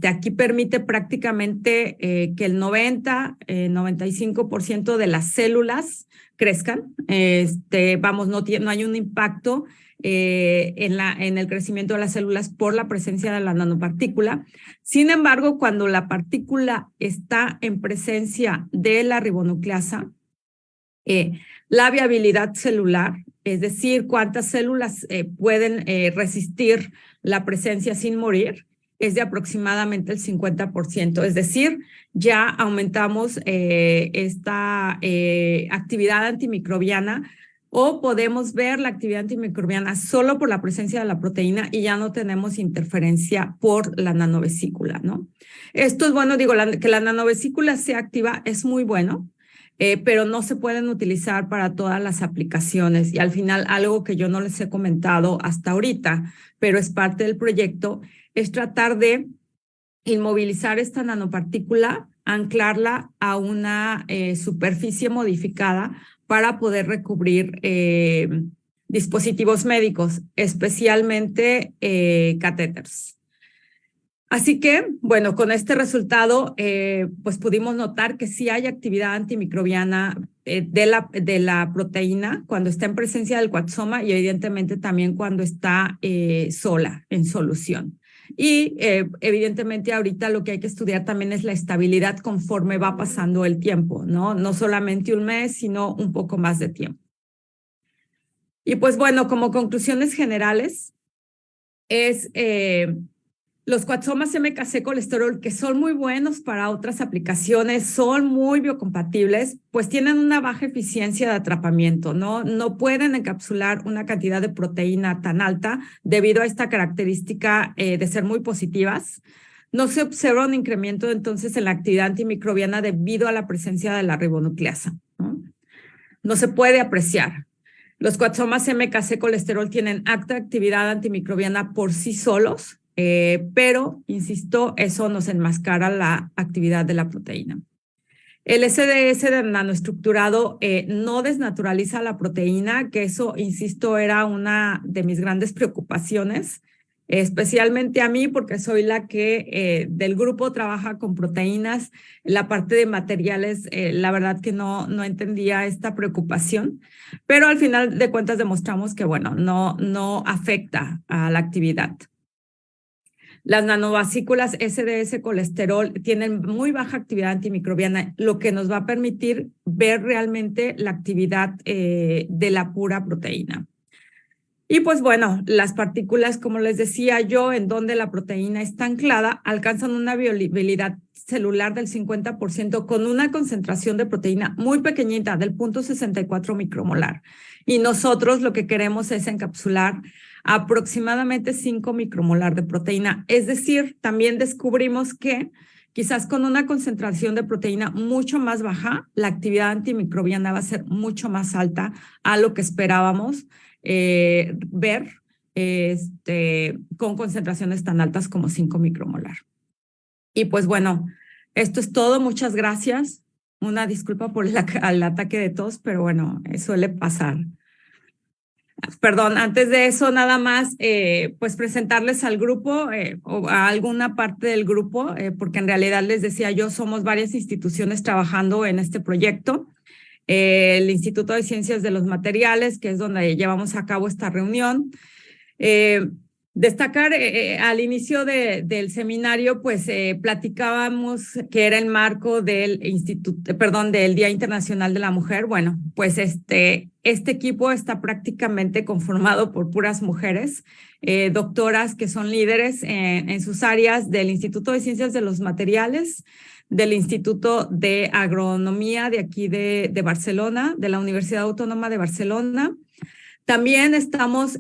Aquí permite prácticamente que el 95% de las células crezcan. No hay un impacto en el crecimiento de las células por la presencia de la nanopartícula. Sin embargo, cuando la partícula está en presencia de la ribonucleasa, la viabilidad celular, es decir, cuántas células pueden resistir la presencia sin morir, es de aproximadamente el 50%. Es decir, ya aumentamos esta actividad antimicrobiana, o podemos ver la actividad antimicrobiana solo por la presencia de la proteína, y ya no tenemos interferencia por la nanovesícula, ¿no? Esto es bueno, digo, que la nanovesícula sea activa es muy bueno, pero no se pueden utilizar para todas las aplicaciones. Y al final, algo que yo no les he comentado hasta ahorita, pero es parte del proyecto, es tratar de inmovilizar esta nanopartícula, anclarla a una superficie modificada para poder recubrir dispositivos médicos, especialmente catéteres. Así que, bueno, con este resultado, pues pudimos notar que sí hay actividad antimicrobiana de la proteína cuando está en presencia del coatzoma y evidentemente también cuando está sola, en solución. Y evidentemente ahorita lo que hay que estudiar también es la estabilidad conforme va pasando el tiempo, ¿no? No solamente un mes, sino un poco más de tiempo. Y pues bueno, como conclusiones generales, es los coatzomas MKC colesterol, que son muy buenos para otras aplicaciones, son muy biocompatibles, pues tienen una baja eficiencia de atrapamiento, ¿no? No pueden encapsular una cantidad de proteína tan alta debido a esta característica de ser muy positivas. No se observa un incremento entonces en la actividad antimicrobiana debido a la presencia de la ribonucleasa, ¿no? No se puede apreciar. Los coatzomas MKC colesterol tienen alta actividad antimicrobiana por sí solos, pero, insisto, eso nos enmascara la actividad de la proteína. El SDS de nanoestructurado no desnaturaliza la proteína, que eso, insisto, era una de mis grandes preocupaciones, especialmente a mí, porque soy la que del grupo trabaja con proteínas. La parte de materiales, la verdad que no entendía esta preocupación, pero al final de cuentas demostramos que, bueno, no afecta a la actividad. Las nanovasículas SDS colesterol tienen muy baja actividad antimicrobiana, lo que nos va a permitir ver realmente la actividad de la pura proteína. Y pues bueno, las partículas, como les decía yo, en donde la proteína está anclada, alcanzan una viabilidad celular del 50% con una concentración de proteína muy pequeñita, del 0.64 micromolar. Y nosotros lo que queremos es encapsular aproximadamente 5 micromolar de proteína. Es decir, también descubrimos que quizás con una concentración de proteína mucho más baja, la actividad antimicrobiana va a ser mucho más alta a lo que esperábamos ver con concentraciones tan altas como 5 micromolar. Y pues bueno, esto es todo. Muchas gracias. Una disculpa por el ataque de tos, pero bueno, suele pasar. Perdón, antes de eso nada más, pues presentarles al grupo o a alguna parte del grupo, porque en realidad les decía yo, somos varias instituciones trabajando en este proyecto. El Instituto de Ciencias de los Materiales, que es donde llevamos a cabo esta reunión. Destacar al inicio del seminario, pues platicábamos que era el marco del del Día Internacional de la Mujer. Bueno, pues este equipo está prácticamente conformado por puras mujeres, doctoras que son líderes en sus áreas del Instituto de Ciencias de los Materiales, del Instituto de Agronomía de aquí de Barcelona, de la Universidad Autónoma de Barcelona. También estamos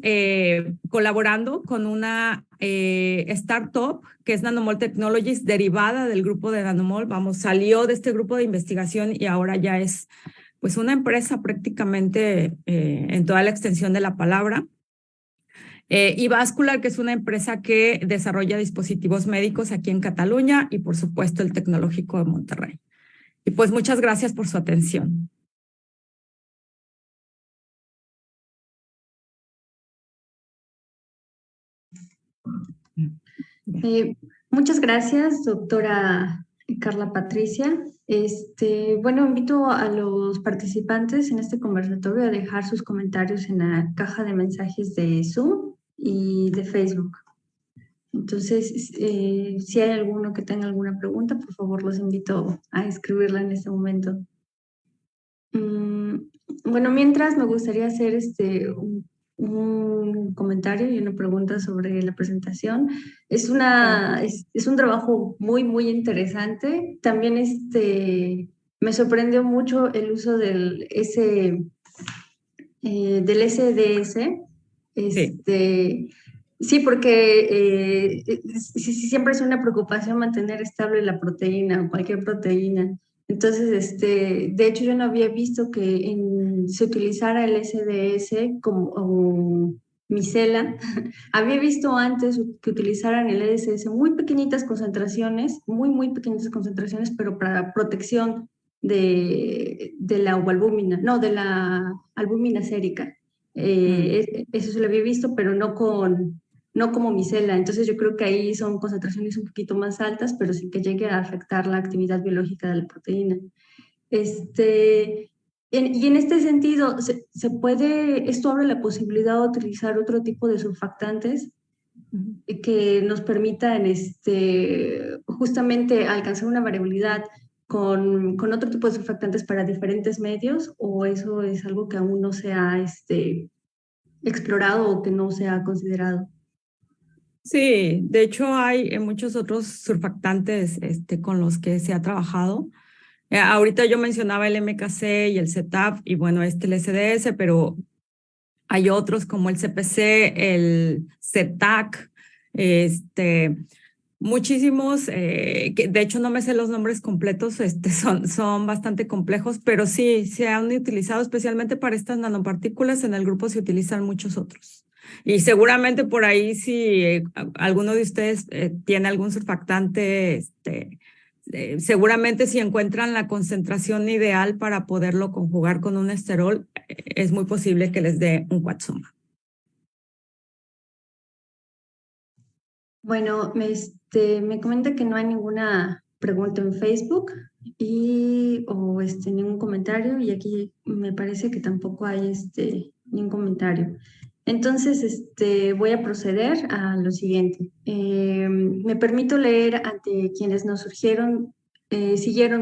colaborando con una startup que es Nanomol Technologies, derivada del grupo de Nanomol. Salió de este grupo de investigación y ahora ya es pues una empresa prácticamente en toda la extensión de la palabra. Y Vascular, que es una empresa que desarrolla dispositivos médicos aquí en Cataluña, y por supuesto el Tecnológico de Monterrey. Y pues muchas gracias por su atención. Muchas gracias, doctora Carla Patricia. Bueno, invito a los participantes en este conversatorio a dejar sus comentarios en la caja de mensajes de Zoom y de Facebook. Entonces, si hay alguno que tenga alguna pregunta, por favor, los invito a escribirla en este momento. Bueno, mientras me gustaría hacer un comentario y una pregunta sobre la presentación. Es un trabajo muy, muy interesante. También me sorprendió mucho el uso del SDS. Sí, porque siempre es una preocupación mantener estable la proteína o cualquier proteína. Entonces, de hecho, yo no había visto que se utilizara el SDS como micela. Había visto antes que utilizaran el SDS muy pequeñitas concentraciones, muy, muy pequeñitas concentraciones, pero para protección de la albúmina, no, de la albúmina sérica. Eso se lo había visto, pero no como micela. Entonces yo creo que ahí son concentraciones un poquito más altas, pero sin que llegue a afectar la actividad biológica de la proteína. Y en este sentido, esto abre la posibilidad de utilizar otro tipo de surfactantes que nos permitan justamente alcanzar una variabilidad con otro tipo de surfactantes para diferentes medios, o eso es algo que aún no se ha explorado o que no se ha considerado. Sí, de hecho hay muchos otros surfactantes con los que se ha trabajado. Ahorita yo mencionaba el MKC y el CETAP y bueno, el SDS, pero hay otros como el CPC, el CETAC, muchísimos, que de hecho no me sé los nombres completos, son bastante complejos, pero sí se han utilizado especialmente para estas nanopartículas. En el grupo se utilizan muchos otros. Y seguramente por ahí si alguno de ustedes tiene algún surfactante, seguramente si encuentran la concentración ideal para poderlo conjugar con un esterol, es muy posible que les dé un Quadsoma. Bueno, me comenta que no hay ninguna pregunta en Facebook o ningún comentario, y aquí me parece que tampoco hay ningún comentario. Entonces, voy a proceder a lo siguiente. Me permito leer ante quienes nos siguieron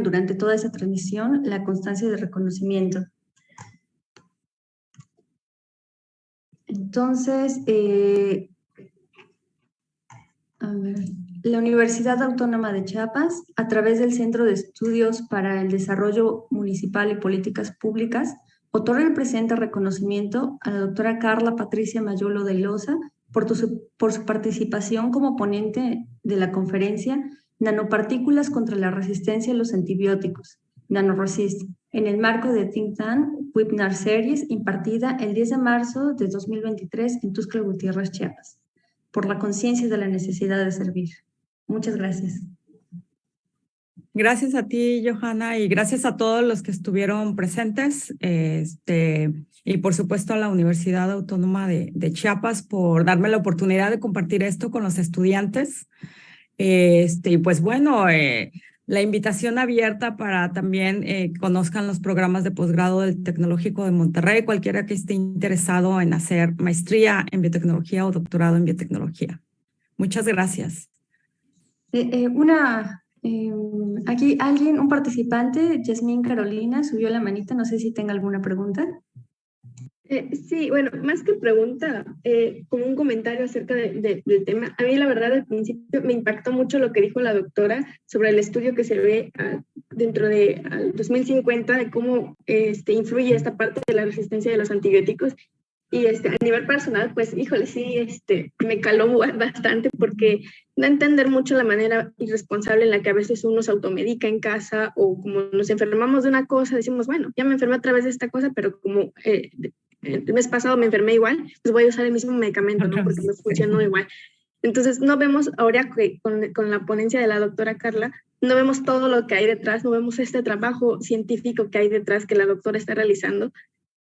durante toda esa transmisión la constancia de reconocimiento. Entonces, a ver, la Universidad Autónoma de Chiapas, a través del Centro de Estudios para el Desarrollo Municipal y Políticas Públicas, otorga el presente reconocimiento a la doctora Carla Patricia Mayolo de Ilosa por su participación como ponente de la conferencia Nanopartículas contra la resistencia a los antibióticos, NanoResist, en el marco de Think Tank Webinar Series impartida el 10 de marzo de 2023 en Tuxtla Gutiérrez, Chiapas, por la conciencia de la necesidad de servir. Muchas gracias. Gracias a ti, Johanna, y gracias a todos los que estuvieron presentes, y por supuesto a la Universidad Autónoma de Chiapas por darme la oportunidad de compartir esto con los estudiantes. Y pues bueno, la invitación abierta para también conozcan los programas de posgrado del Tecnológico de Monterrey, cualquiera que esté interesado en hacer maestría en biotecnología o doctorado en biotecnología. Muchas gracias. Aquí un participante, Yasmín Carolina, subió la manita, no sé si tenga alguna pregunta. Sí, bueno, más que pregunta, como un comentario acerca del tema. A mí la verdad al principio me impactó mucho lo que dijo la doctora sobre el estudio que se ve dentro de 2050 de cómo influye esta parte de la resistencia de los antibióticos. Y a nivel personal, pues, híjole, sí, me caló bastante porque da a entender mucho la manera irresponsable en la que a veces uno se automedica en casa, o como nos enfermamos de una cosa, decimos, bueno, ya me enfermé a través de esta cosa, pero como el mes pasado me enfermé igual, pues voy a usar el mismo medicamento, ¿no? Porque me funcionó igual. Entonces, no vemos ahora que con la ponencia de la doctora Carla, no vemos todo lo que hay detrás, no vemos este trabajo científico que hay detrás que la doctora está realizando.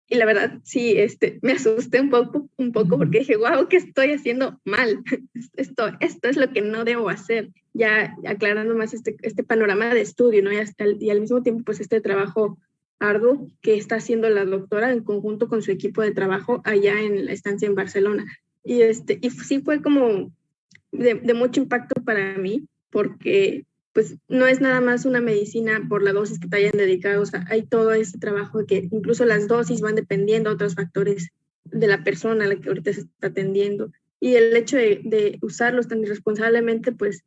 Y la verdad, sí, me asusté un poco porque dije, wow, ¿qué estoy haciendo mal? Esto es lo que no debo hacer. Ya aclarando más este panorama de estudio, ¿no? Y al mismo tiempo, pues este trabajo arduo que está haciendo la doctora en conjunto con su equipo de trabajo allá en la estancia en Barcelona. Y sí fue como de mucho impacto para mí, porque pues no es nada más una medicina por la dosis que te hayan dedicado, o sea, hay todo ese trabajo que incluso las dosis van dependiendo de otros factores de la persona a la que ahorita se está atendiendo, y el hecho de usarlos tan irresponsablemente, pues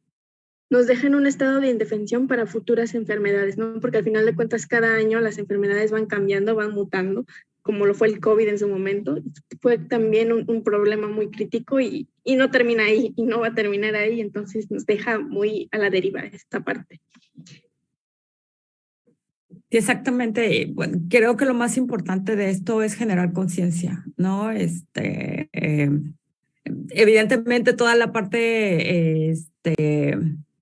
nos deja en un estado de indefensión para futuras enfermedades, ¿no? Porque al final de cuentas cada año las enfermedades van cambiando, van mutando, como lo fue el COVID en su momento. Fue también un problema muy crítico y no termina ahí y no va a terminar ahí, entonces nos deja muy a la deriva esta parte. Sí, exactamente. Bueno, creo que lo más importante de esto es generar conciencia, ¿no? Evidentemente toda la parte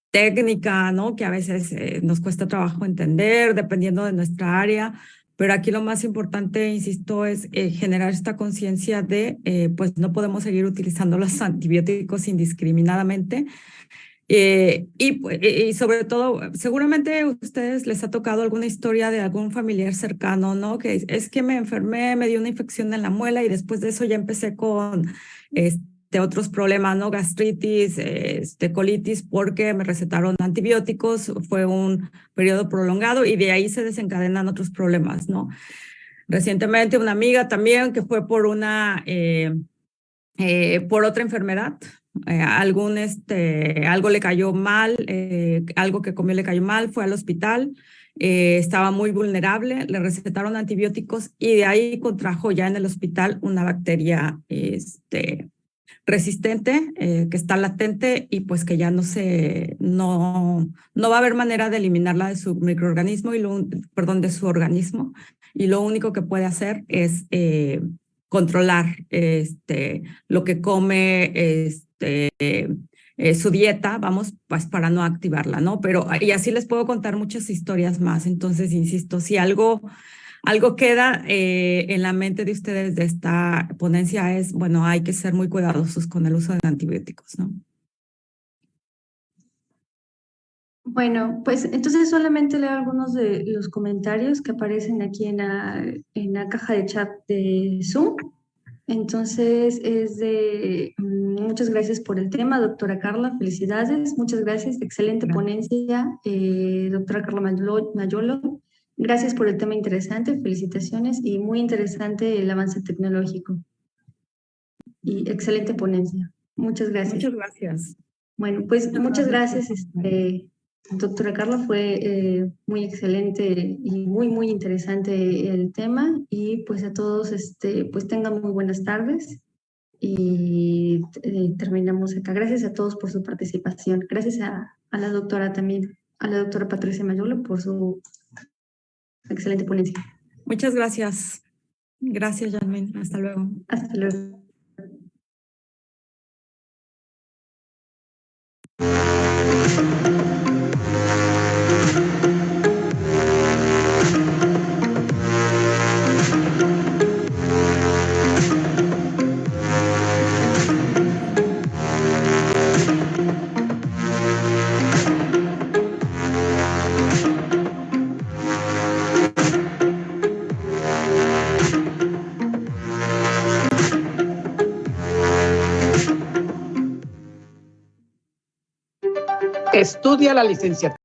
técnica, ¿no? Que a veces nos cuesta trabajo entender dependiendo de nuestra área, Pero aquí lo más importante, insisto, es generar esta conciencia de, pues no podemos seguir utilizando los antibióticos indiscriminadamente. Y sobre todo, seguramente a ustedes les ha tocado alguna historia de algún familiar cercano, ¿no? Que es que me enfermé, me dio una infección en la muela y después de eso ya empecé con otros problemas, ¿no? Gastritis, colitis, porque me recetaron antibióticos, fue un periodo prolongado y de ahí se desencadenan otros problemas, ¿no? Recientemente una amiga también que fue por por otra enfermedad, algo le cayó mal, algo que comió le cayó mal, fue al hospital, estaba muy vulnerable, le recetaron antibióticos y de ahí contrajo ya en el hospital una bacteria resistente, que está latente y pues que ya no va a haber manera de eliminarla de su microorganismo de su organismo, y lo único que puede hacer es controlar lo que come, su dieta, vamos, pues para no activarla, ¿no? Pero, y así les puedo contar muchas historias más. Entonces, insisto, si algo queda en la mente de ustedes de esta ponencia es, bueno, hay que ser muy cuidadosos con el uso de antibióticos, ¿no? Bueno, pues entonces solamente leo algunos de los comentarios que aparecen aquí en la caja de chat de Zoom. Entonces muchas gracias por el tema, doctora Carla, felicidades, muchas gracias, excelente ponencia, doctora Carla Mayolo, gracias por el tema interesante, felicitaciones y muy interesante el avance tecnológico y excelente ponencia, muchas gracias. Muchas gracias. Bueno, pues muchas gracias, doctora Carla, fue muy excelente y muy interesante el tema y pues a todos pues tengan muy buenas tardes y terminamos acá. Gracias a todos por su participación. Gracias a la doctora también, a la doctora Patricia Mayolo por su excelente ponencia. Muchas gracias. Gracias, Janmin. Hasta luego. Hasta luego. Estudia la licenciatura